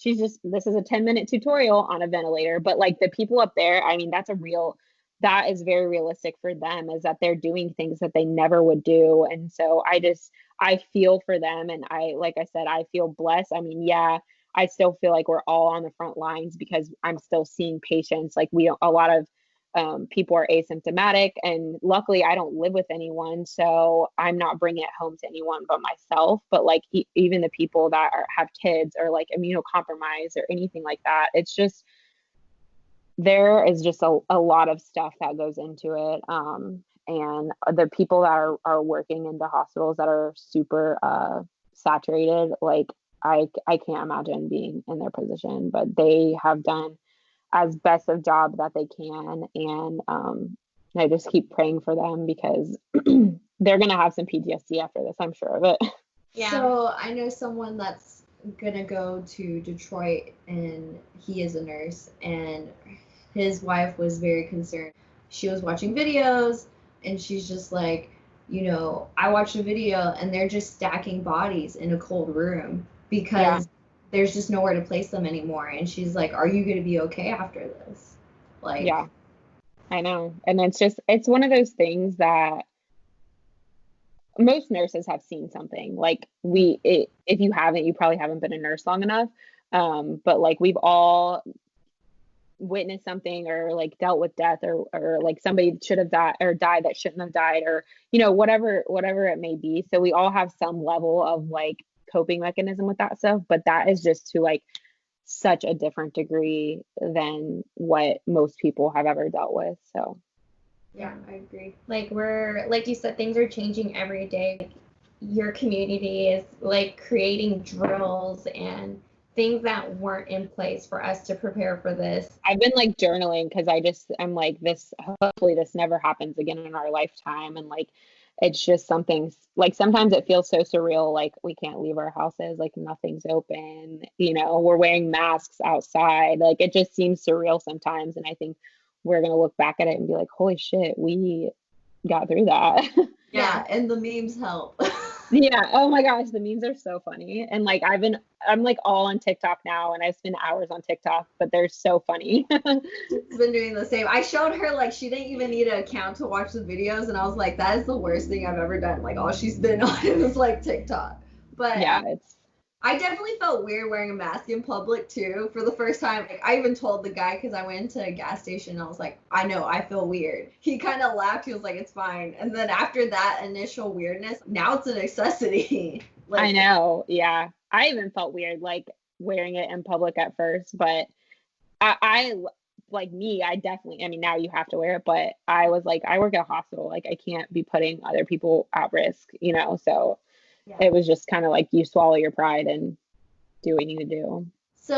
[SPEAKER 3] this is a 10-minute tutorial on a ventilator. But like the people up there, I mean, that is very realistic for them, is that they're doing things that they never would do. And so I feel for them. And like I said, I feel blessed. I mean, yeah, I still feel like we're all on the front lines because I'm still seeing patients. Like a lot of people are asymptomatic, and luckily I don't live with anyone, so I'm not bringing it home to anyone but myself. But like even the people that have kids or like immunocompromised or anything like that, it's just there is just a lot of stuff that goes into it. And the people that are working in the hospitals that are super saturated, like I can't imagine being in their position, but they have done as best of job that they can. And I just keep praying for them because they're going to have some PTSD after this, I'm sure of it.
[SPEAKER 1] Yeah. So I know someone that's going to go to Detroit, and he is a nurse, and his wife was very concerned. She was watching videos and she's just like, I watched a video and they're just stacking bodies in a cold room because there's just nowhere to place them anymore. And she's like, are you going to be okay after this? Like,
[SPEAKER 3] yeah, I know. And it's one of those things that most nurses have seen something. Like if you haven't, you probably haven't been a nurse long enough. But like we've all witnessed something or like dealt with death or like somebody should have died or died that shouldn't have died, or whatever it may be. So we all have some level of like coping mechanism with that stuff, but that is just to like such a different degree than what most people have ever dealt with. So
[SPEAKER 2] yeah, I agree. Like like you said, things are changing every day. Like, your community is like creating drills and things that weren't in place for us to prepare for this.
[SPEAKER 3] I've been like journaling because I'm like, hopefully this never happens again in our lifetime. And like, it's just something like sometimes it feels so surreal. Like we can't leave our houses, like nothing's open, we're wearing masks outside. Like it just seems surreal sometimes. And I think we're going to look back at it and be like, holy shit, we got through that.
[SPEAKER 1] Yeah. And the memes help.
[SPEAKER 3] Yeah. Oh my gosh, the memes are so funny. And like I'm like all on TikTok now, and I spend hours on TikTok, but they're so funny.
[SPEAKER 1] She's been doing the same. I showed her like she didn't even need an account to watch the videos, and I was like, that is the worst thing I've ever done. Like all she's been on is like TikTok. But
[SPEAKER 3] yeah,
[SPEAKER 1] I definitely felt weird wearing a mask in public too for the first time. Like, I even told the guy because I went into a gas station and I was like, I know, I feel weird. He kind of laughed. He was like, it's fine. And then after that initial weirdness, now it's a necessity. Like,
[SPEAKER 3] I know. Yeah. I even felt weird like wearing it in public at first, but I like me, I definitely, I mean, now you have to wear it, but I was like, I work at a hospital. Like I can't be putting other people at risk, so it was just kind of like you swallow your pride and do what you need to do.
[SPEAKER 1] So,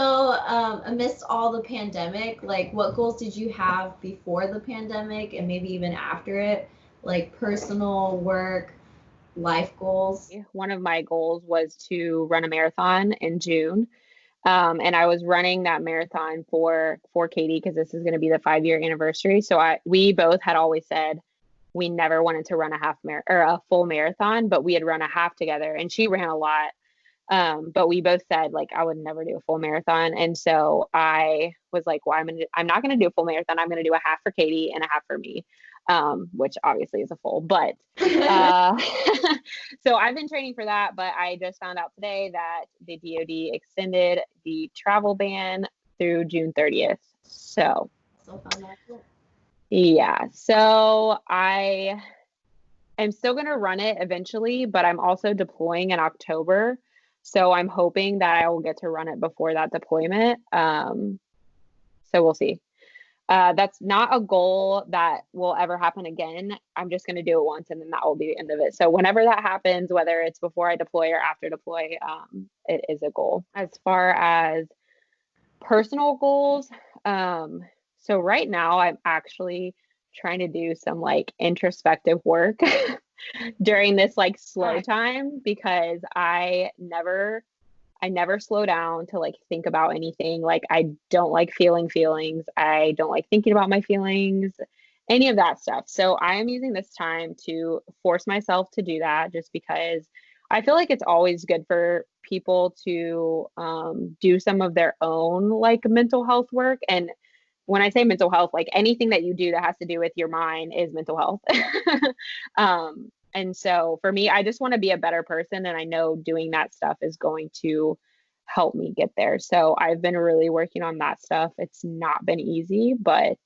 [SPEAKER 1] amidst all the pandemic, like what goals did you have before the pandemic and maybe even after it? Like personal, work, life goals?
[SPEAKER 3] One of my goals was to run a marathon in June. And I was running that marathon for Katie because this is going to be the 5-year anniversary. So we both had always said we never wanted to run a full marathon, but we had run a half together, and she ran a lot. But we both said like I would never do a full marathon, and so I was like, well, I'm not gonna do a full marathon. I'm gonna do a half for Katie and a half for me, which obviously is a full. But so I've been training for that. But I just found out today that the DoD extended the travel ban through June 30th. So yeah, so I am still gonna run it eventually, but I'm also deploying in October. So I'm hoping that I will get to run it before that deployment. So we'll see. That's not a goal that will ever happen again. I'm just going to do it once, and then that will be the end of it. So whenever that happens, whether it's before I deploy or after deploy, it is a goal. As far as personal goals, so right now I'm actually trying to do some like introspective work during this like slow time, because I never slow down to like think about anything. Like I don't like feeling feelings. I don't like thinking about my feelings, any of that stuff. So I am using this time to force myself to do that, just because I feel like it's always good for people to do some of their own like mental health work. And when I say mental health, like anything that you do that has to do with your mind is mental health. And so for me, I just want to be a better person. And I know doing that stuff is going to help me get there. So I've been really working on that stuff. It's not been easy, but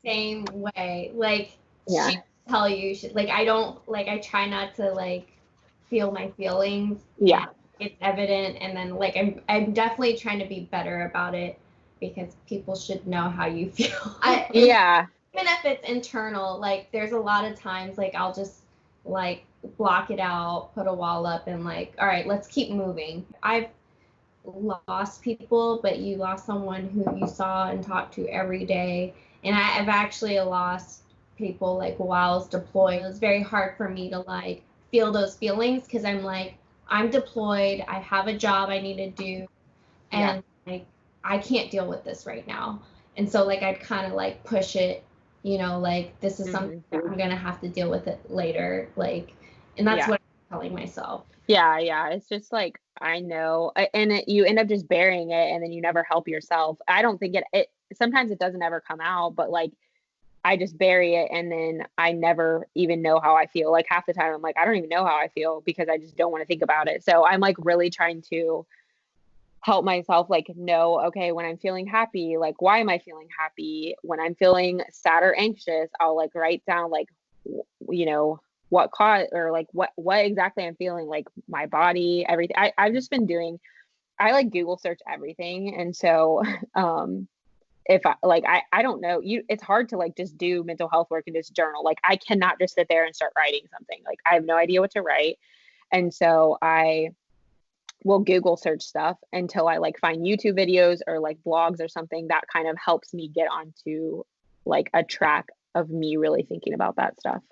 [SPEAKER 2] same way. Like
[SPEAKER 3] yeah.
[SPEAKER 2] she tell you, like I don't like I try not to like feel my feelings.
[SPEAKER 3] Yeah.
[SPEAKER 2] It's evident, and then like I'm definitely trying to be better about it, because people should know how you feel.
[SPEAKER 3] Yeah.
[SPEAKER 2] Even if it's internal, like there's a lot of times like I'll just like block it out, put a wall up, and like, all right, let's keep moving. I've lost people, but you lost someone who you saw and talked to every day. And I've actually lost people like while I was deployed. It was very hard for me to like feel those feelings, because I'm like, I'm deployed, I have a job I need to do, and like I can't deal with this right now. And so like I'd kind of like push it, like this is something that I'm gonna have to deal with it later, like, and that's what I'm telling myself.
[SPEAKER 3] Yeah, it's just like I know, and you end up just burying it, and then you never help yourself. I don't think it sometimes it doesn't ever come out, but like I just bury it, and then I never even know how I feel. Like half the time I'm like, I don't even know how I feel, because I just don't want to think about it. So I'm like really trying to help myself like know, okay, when I'm feeling happy, like why am I feeling happy? When I'm feeling sad or anxious, I'll like write down like what caused, or like what exactly I'm feeling, like my body, everything. I've just been doing, I like Google search everything. And so if I don't know, it's hard to like just do mental health work and just journal. Like I cannot just sit there and start writing something. Like I have no idea what to write. And so I will Google search stuff until I like find YouTube videos or like blogs or something that kind of helps me get onto like a track of me really thinking about that stuff.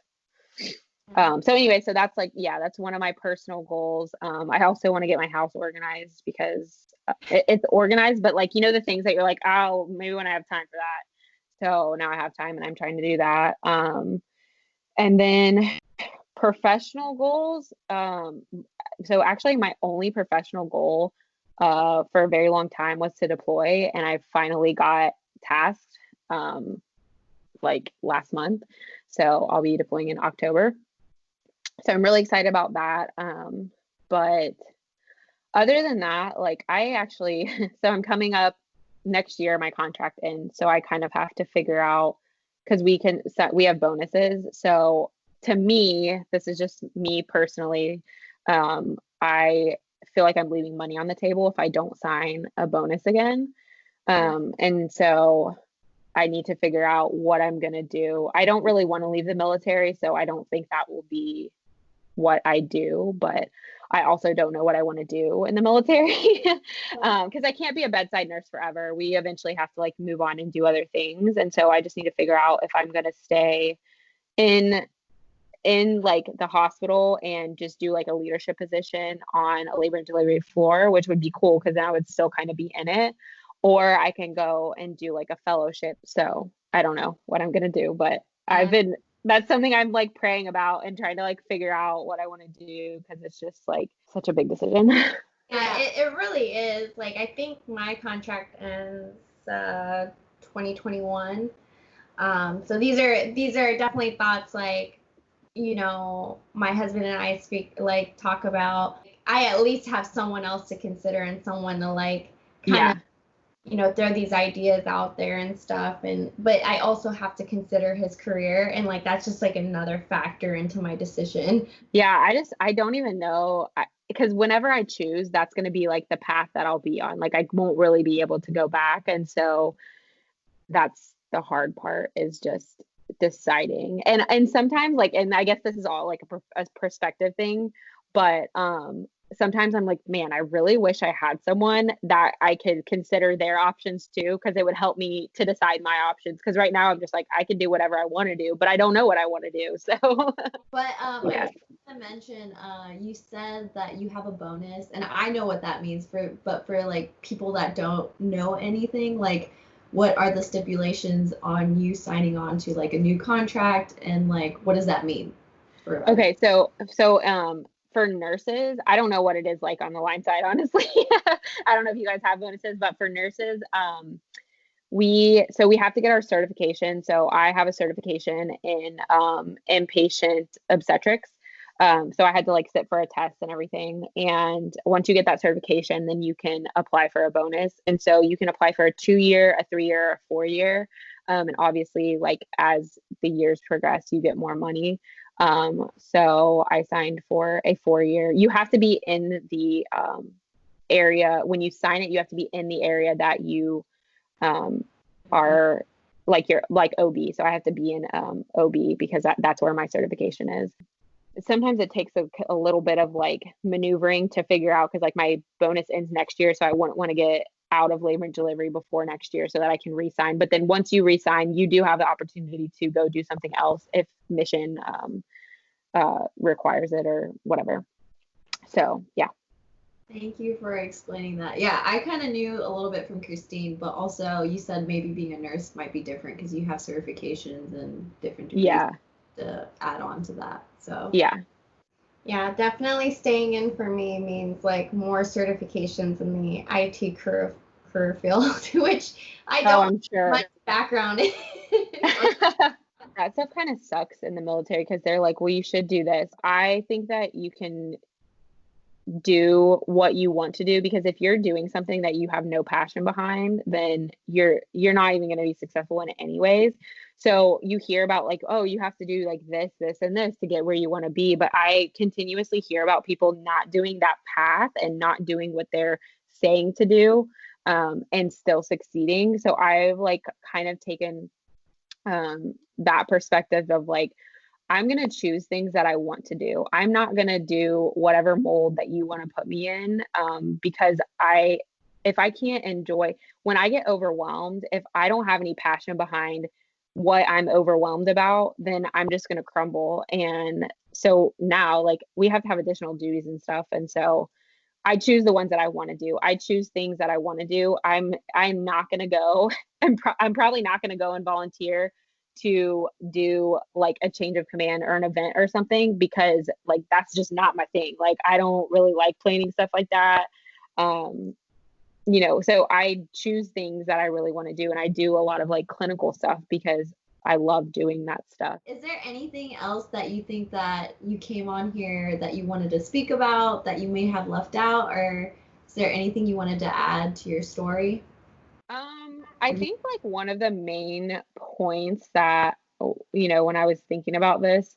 [SPEAKER 3] So anyway, so that's like, that's one of my personal goals. I also want to get my house organized, because it's organized, but like, the things that you're like, oh, maybe when I have time for that. So now I have time, and I'm trying to do that. And then professional goals. So actually my only professional goal for a very long time was to deploy, and I finally got tasked like last month. So I'll be deploying in October. So I'm really excited about that. But other than that, like I actually, so I'm coming up next year, my contract ends. So I kind of have to figure out, because we have bonuses. So to me, this is just me personally. I feel like I'm leaving money on the table if I don't sign a bonus again. And so I need to figure out what I'm going to do. I don't really want to leave the military, so I don't think that will be what I do, but I also don't know what I want to do in the military because I can't be a bedside nurse forever. We eventually have to like move on and do other things. And so I just need to figure out if I'm going to stay in like the hospital and just do like a leadership position on a labor and delivery floor, which would be cool because then I would still kind of be in it, or I can go and do like a fellowship. So I don't know what I'm gonna do, but that's something I'm like praying about and trying to like figure out what I want to do because it's just like such a big decision.
[SPEAKER 2] Yeah, it really is. Like, I think my contract ends 2021. So these are definitely thoughts like, my husband and I talk about. I at least have someone else to consider and someone to like kind of throw these ideas out there and stuff. But I also have to consider his career, and like that's just like another factor into my decision.
[SPEAKER 3] Yeah, I don't even know because whenever I choose, that's going to be like the path that I'll be on. Like I won't really be able to go back, and so that's the hard part is just deciding. And sometimes like, and I guess this is all like a perspective thing, but sometimes I'm like, man, I really wish I had someone that I could consider their options too, because it would help me to decide my options. Because right now I'm just like, I can do whatever I want to do, but I don't know what I want to do. So,
[SPEAKER 1] But
[SPEAKER 3] yeah.
[SPEAKER 1] I just want to mention, you said that you have a bonus, and I know what that means but for like people that don't know anything, like what are the stipulations on you signing on to like a new contract, and like what does that mean for
[SPEAKER 3] Okay, for nurses, I don't know what it is like on the line side, honestly. I don't know if you guys have bonuses, but for nurses, we have to get our certification. So I have a certification in inpatient obstetrics. So I had to like sit for a test and everything. And once you get that certification, then you can apply for a bonus. And so you can apply for a 2-year, a 3-year, a 4-year. And obviously, like as the years progress, you get more money. So I signed for a 4-year. You have to be in the area when you sign it. You have to be in the area that you are like you're like OB. So I have to be in OB because that's where my certification is. Sometimes it takes a little bit of like maneuvering to figure out because like my bonus ends next year. So I wouldn't want to get out of labor and delivery before next year so that I can re-sign. But then once you re-sign, you do have the opportunity to go do something else if mission requires it or whatever. So yeah.
[SPEAKER 1] Thank you for explaining that. Yeah, I kind of knew a little bit from Christine, but also you said maybe being a nurse might be different because you have certifications and different degrees to add on to that. So
[SPEAKER 2] yeah, definitely staying in for me means like more certifications in the IT career field, which I don't
[SPEAKER 3] I'm sure.
[SPEAKER 2] have much background in.
[SPEAKER 3] That stuff kind of sucks in the military because they're like, well, you should do this. I think that you can do what you want to do because if you're doing something that you have no passion behind, then you're not even going to be successful in it anyways. So you hear about like, oh, you have to do like this and this to get where you want to be, but I continuously hear about people not doing that path and not doing what they're saying to do and still succeeding. So I've like kind of taken that perspective of like, I'm going to choose things that I want to do. I'm not going to do whatever mold that you want to put me in because if I can't enjoy, when I get overwhelmed, if I don't have any passion behind what I'm overwhelmed about, then I'm just going to crumble. And so now, like, we have to have additional duties and stuff. And so I choose the ones that I want to do. I choose things that I want to do. I'm not going to go. I'm probably not going to go and volunteer to do like a change of command or an event or something because like that's just not my thing. Like I don't really like planning stuff like that. So I choose things that I really want to do, and I do a lot of like clinical stuff because I love doing that stuff.
[SPEAKER 1] Is there anything else that you think that you came on here that you wanted to speak about that you may have left out, or is there anything you wanted to add to your story?
[SPEAKER 3] I think like one of the main points that, when I was thinking about this,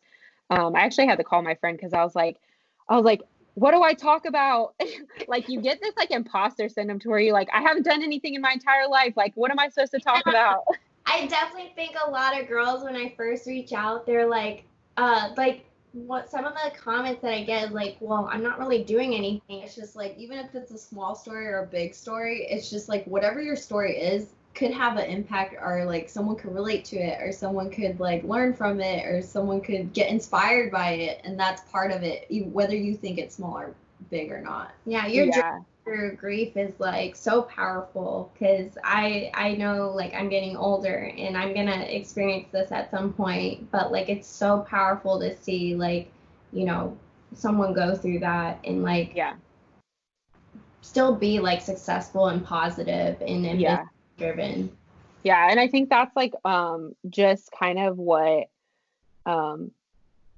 [SPEAKER 3] I actually had to call my friend because I was like, what do I talk about? Like you get this like imposter syndrome to where you like, I haven't done anything in my entire life. Like, what am I supposed to talk about?
[SPEAKER 2] I definitely think a lot of girls when I first reach out, they're like what some of the comments that I get is like, well, I'm not really doing anything.
[SPEAKER 1] It's just like, even if it's a small story or a big story, it's just like whatever your story is could have an impact, or like someone could relate to it, or someone could like learn from it, or someone could get inspired by it, and that's part of it, whether you think it's small or big or not.
[SPEAKER 2] Yeah, your journey
[SPEAKER 3] Yeah.
[SPEAKER 2] through grief is like so powerful because I know like I'm getting older and I'm gonna experience this at some point, but like it's so powerful to see like, you know, someone go through that and like
[SPEAKER 3] Yeah.
[SPEAKER 2] still be like successful and positive and ambition
[SPEAKER 3] Yeah.
[SPEAKER 2] driven.
[SPEAKER 3] Yeah. And I think that's like just kind of what um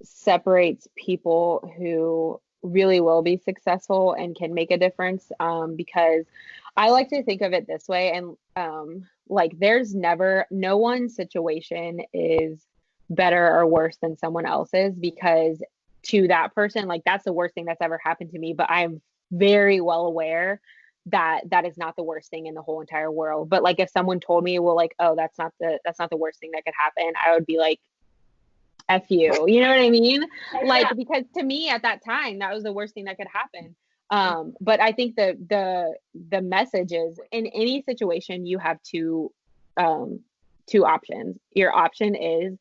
[SPEAKER 3] separates people who really will be successful and can make a difference, because I like to think of it this way, and like there's never, no one situation is better or worse than someone else's, because to that person, like that's the worst thing that's ever happened to me, but I'm very well aware that that is not the worst thing in the whole entire world. But like if someone told me, well, like, oh, that's not the worst thing that could happen, I would be like, F you. You know what I mean? Like,
[SPEAKER 2] Yeah.
[SPEAKER 3] because to me at that time, that was the worst thing that could happen. But I think the message is, in any situation, you have two options. Your option is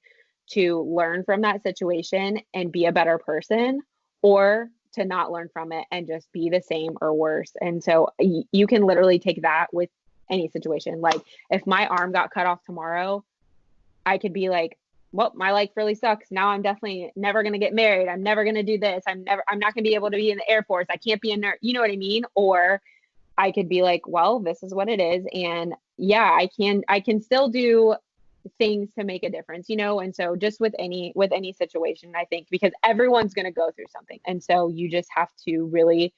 [SPEAKER 3] to learn from that situation and be a better person, or to not learn from it and just be the same or worse. And so you can literally take that with any situation. Like if my arm got cut off tomorrow, I could be like, well, my life really sucks. Now I'm definitely never going to get married. I'm never going to do this. I'm not going to be able to be in the Air Force. I can't be a nurse. You know what I mean? Or I could be like, well, this is what it is. And yeah, I can still do things to make a difference, you know? And so just with any situation, I think, because everyone's going to go through something. And so you just have to really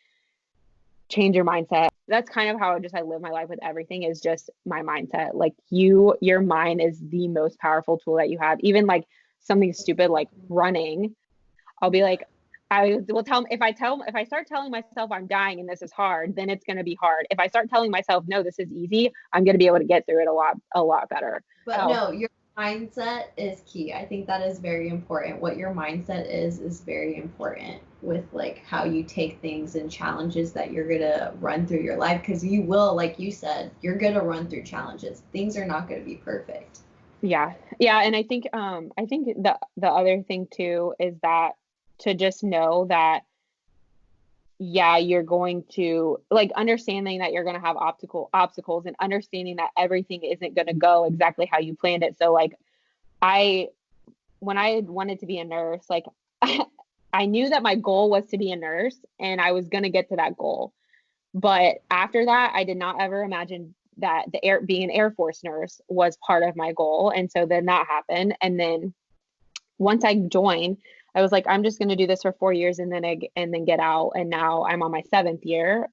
[SPEAKER 3] change your mindset. That's kind of how I live my life with everything, is just my mindset. Like your mind is the most powerful tool that you have. Even like something stupid like running, I'll be like, I will tell if I start telling myself I'm dying and this is hard, then it's going to be hard. If I start telling myself, no, this is easy, I'm going to be able to get through it a lot better.
[SPEAKER 1] But no, your mindset is key. I think that is very important. What your mindset is very important with like how you take things and challenges that you're gonna run through your life, because you will, like you said, you're gonna run through challenges. Things are not gonna be perfect.
[SPEAKER 3] Yeah. Yeah, and I think the other thing too is that to just know that, yeah, you're going to, like, understanding that you're going to have obstacles, and understanding that everything isn't going to go exactly how you planned it. So like I when I wanted to be a nurse, like I knew that my goal was to be a nurse and I was going to get to that goal. But after that, I did not ever imagine that being an Air Force nurse was part of my goal. And so then that happened. And then once I joined, I was like, I'm just going to do this for 4 years and then get out. And now I'm on my seventh year.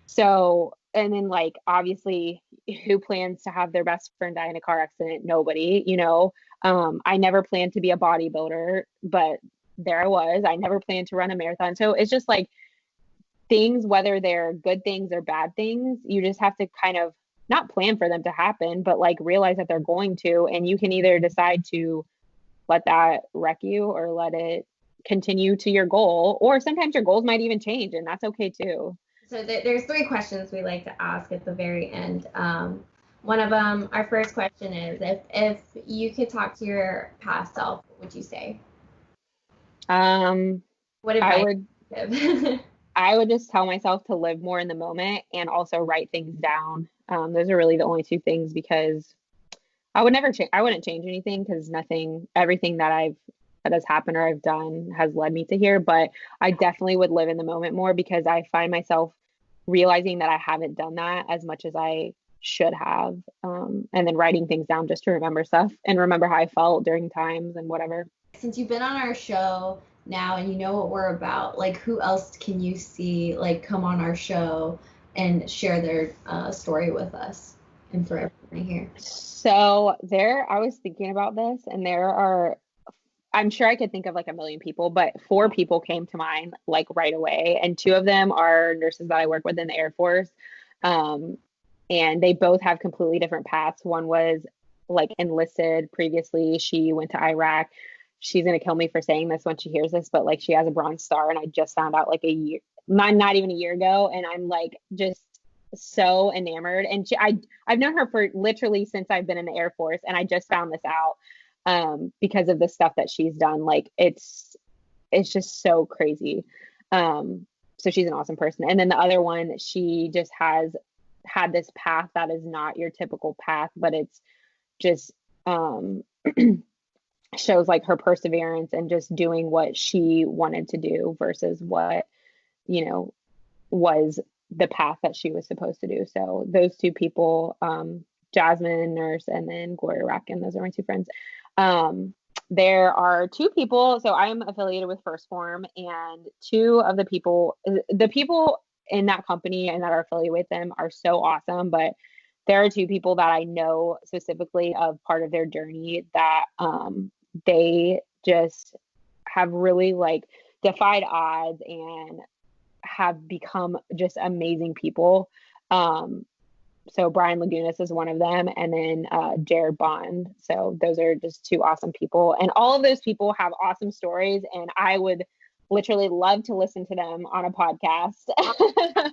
[SPEAKER 3] So, and then like, obviously, who plans to have their best friend die in a car accident? Nobody, you know. I never planned to be a bodybuilder, but there I was. I never planned to run a marathon. So it's just like things, whether they're good things or bad things, you just have to kind of not plan for them to happen, but like realize that they're going to. And you can either decide to let that wreck you or let it continue to your goal. Or sometimes your goals might even change, and that's okay too.
[SPEAKER 2] So there's three questions we like to ask at the very end. One of them, our first question is, if you could talk to your past self, what would you say?
[SPEAKER 3] Um,
[SPEAKER 2] What
[SPEAKER 3] I
[SPEAKER 2] advice
[SPEAKER 3] would
[SPEAKER 2] would you give?
[SPEAKER 3] I would just tell myself to live more in the moment and also write things down. Those are really the only two things, because I would never change. I wouldn't change anything, because everything that has happened or I've done has led me to here. But I definitely would live in the moment more, because I find myself realizing that I haven't done that as much as I should have. And then writing things down just to remember stuff and remember how I felt during times and whatever.
[SPEAKER 1] Since you've been on our show now and you know what we're about, like who else can you see like come on our show and share their story with us and for everyone to hear?
[SPEAKER 3] So I was thinking about this, and I'm sure I could think of like a million people, but four people came to mind like right away. And two of them are nurses that I work with in the Air Force. Um, and they both have completely different paths. One was like enlisted previously. She went to Iraq. she's gonna kill me for saying this when she hears this, but like she has a Bronze Star, and I just found out like a year, not even a year ago, and I'm like just so enamored. And I've known her for literally since I've been in the Air Force, and I just found this out because of the stuff that she's done. Like it's just so crazy. So she's an awesome person. And then the other one, she just has had this path that is not your typical path, but it's just shows like her perseverance and just doing what she wanted to do versus what, you know, was the path that she was supposed to do. So those two people, Jasmine Nurse and then Gloria Rackin, those are my two friends. There are two people, so I'm affiliated with First Form, and two of the people in that company and that are affiliated with them are so awesome, but there are two people that I know specifically of part of their journey that they just have really like defied odds and have become just amazing people. So Brian Lagunas is one of them, and then Jared Bond. So those are just two awesome people, and all of those people have awesome stories, and I would literally love to listen to them on a podcast.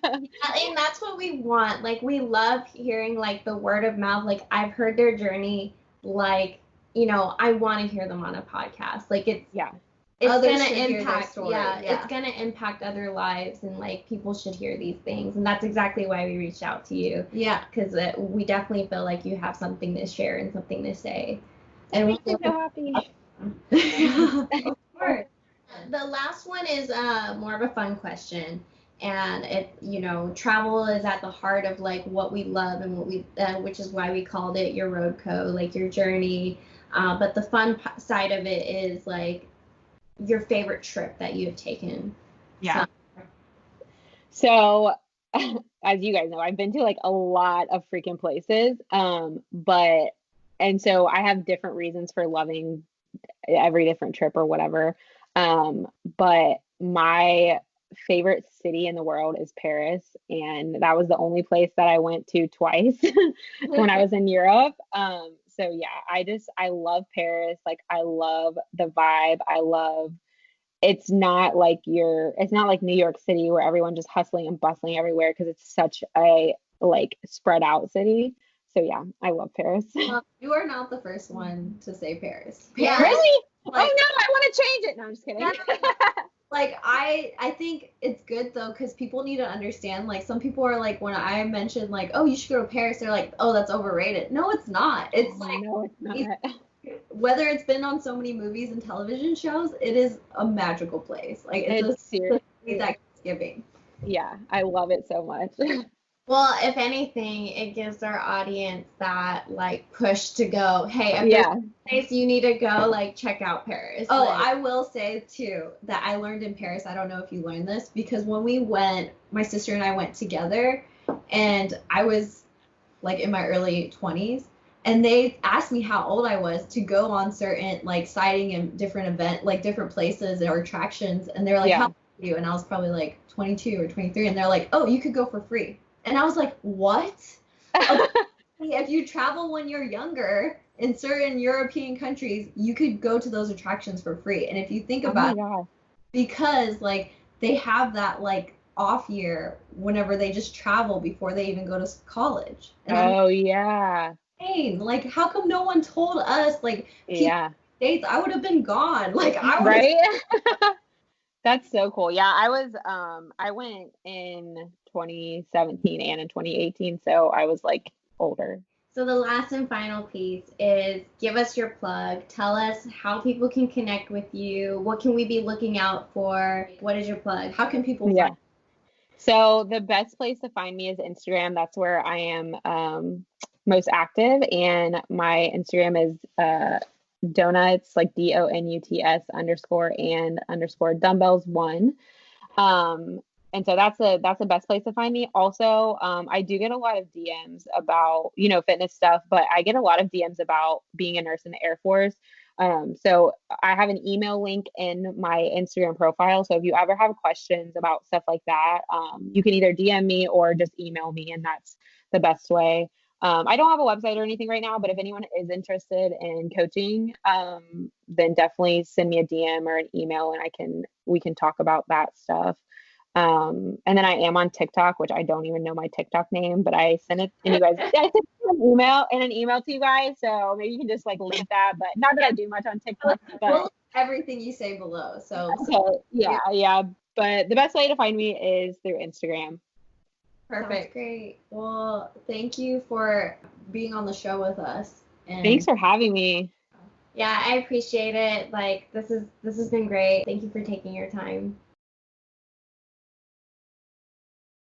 [SPEAKER 2] And that's what we want. Like, we love hearing like the word of mouth. Like, I've heard their journey. Like, you know, I want to hear them on a podcast. Like, it's
[SPEAKER 1] Others
[SPEAKER 2] gonna
[SPEAKER 1] should hear their
[SPEAKER 2] impact
[SPEAKER 1] story.
[SPEAKER 2] it's gonna impact other lives, and like people should hear these things, and that's exactly why we reached out to you. Because we definitely feel like you have something to share and something to say, and
[SPEAKER 3] makes me so happy.
[SPEAKER 2] Of course. The last one is more of a fun question, and it, you know, travel is at the heart of like what we love and what we which is why we called it Your Road Co, like your journey, but the fun side of it is like your favorite trip that you have taken.
[SPEAKER 3] So as you guys know, I've been to like a lot of freaking places. And so I have different reasons for loving every different trip or whatever. But my favorite city in the world is Paris. And that was the only place that I went to twice when I was in Europe. So yeah, I love Paris. Like I love the vibe. It's not like New York City where everyone's just hustling and bustling everywhere, because it's such a like spread out city. So yeah, I love Paris.
[SPEAKER 1] You are not the first one to say Paris.
[SPEAKER 2] Yeah.
[SPEAKER 3] Really? Like, oh no, I want to change it. No, I'm just kidding.
[SPEAKER 1] Like I think it's good though, because people need to understand, like some people are like, when I mentioned like, oh, you should go to Paris, they're like, oh, that's overrated. No, it's not. It's like,
[SPEAKER 3] no, it's not.
[SPEAKER 1] Whether it's been on so many movies and television shows, it is a magical place. Like it's
[SPEAKER 3] seriously
[SPEAKER 1] that keeps giving.
[SPEAKER 3] Yeah, I love it so much.
[SPEAKER 2] Well, if anything, it gives our audience that like push to go, hey, if there's a place you need to go, like check out Paris.
[SPEAKER 1] Oh, like, I will say too that I learned in Paris, I don't know if you learned this, because when we went, my sister and I went together, and I was like in my early 20s, and they asked me how old I was to go on certain like sighting and different like different places or attractions, and they're like, how old are you? And I was probably like 22 or 23, and they're like, oh, you could go for free. And I was like, what? Okay, if you travel when you're younger in certain European countries, you could go to those attractions for free. And if you think about it, because like they have that like off year whenever they just travel before they even go to college. And hey, like how come no one told us, like, States? I would have been gone. Like I would.
[SPEAKER 3] Right. That's so cool. Yeah, I went in 2017 and in 2018, so I was like older.
[SPEAKER 2] So the last and final piece is give us your plug. Tell us how people can connect with you. What can we be looking out for? What is your plug? How can people find you?
[SPEAKER 3] So the best place to find me is Instagram. That's where I am most active, and my Instagram is donuts, like DONUTS _ dumbbells 1. And so that's the best place to find me. Also, I do get a lot of DMs about, fitness stuff, but I get a lot of DMs about being a nurse in the Air Force. So I have an email link in my Instagram profile. So if you ever have questions about stuff like that, you can either DM me or just email me, and that's the best way. I don't have a website or anything right now, but if anyone is interested in coaching, then definitely send me a DM or an email and we can talk about that stuff. And then I am on TikTok, which I don't even know my TikTok name, but I sent it and I sent an email to you guys. So maybe you can just like link that, but not that I do much on TikTok, but
[SPEAKER 1] We'll link everything you say below. So
[SPEAKER 3] okay. Yeah. But the best way to find me is through Instagram.
[SPEAKER 1] Perfect.
[SPEAKER 2] Sounds great.
[SPEAKER 1] Well, thank you for being on the show with us. And
[SPEAKER 3] Thanks for having me.
[SPEAKER 2] Yeah, I appreciate it. Like this has been great. Thank you for taking your time.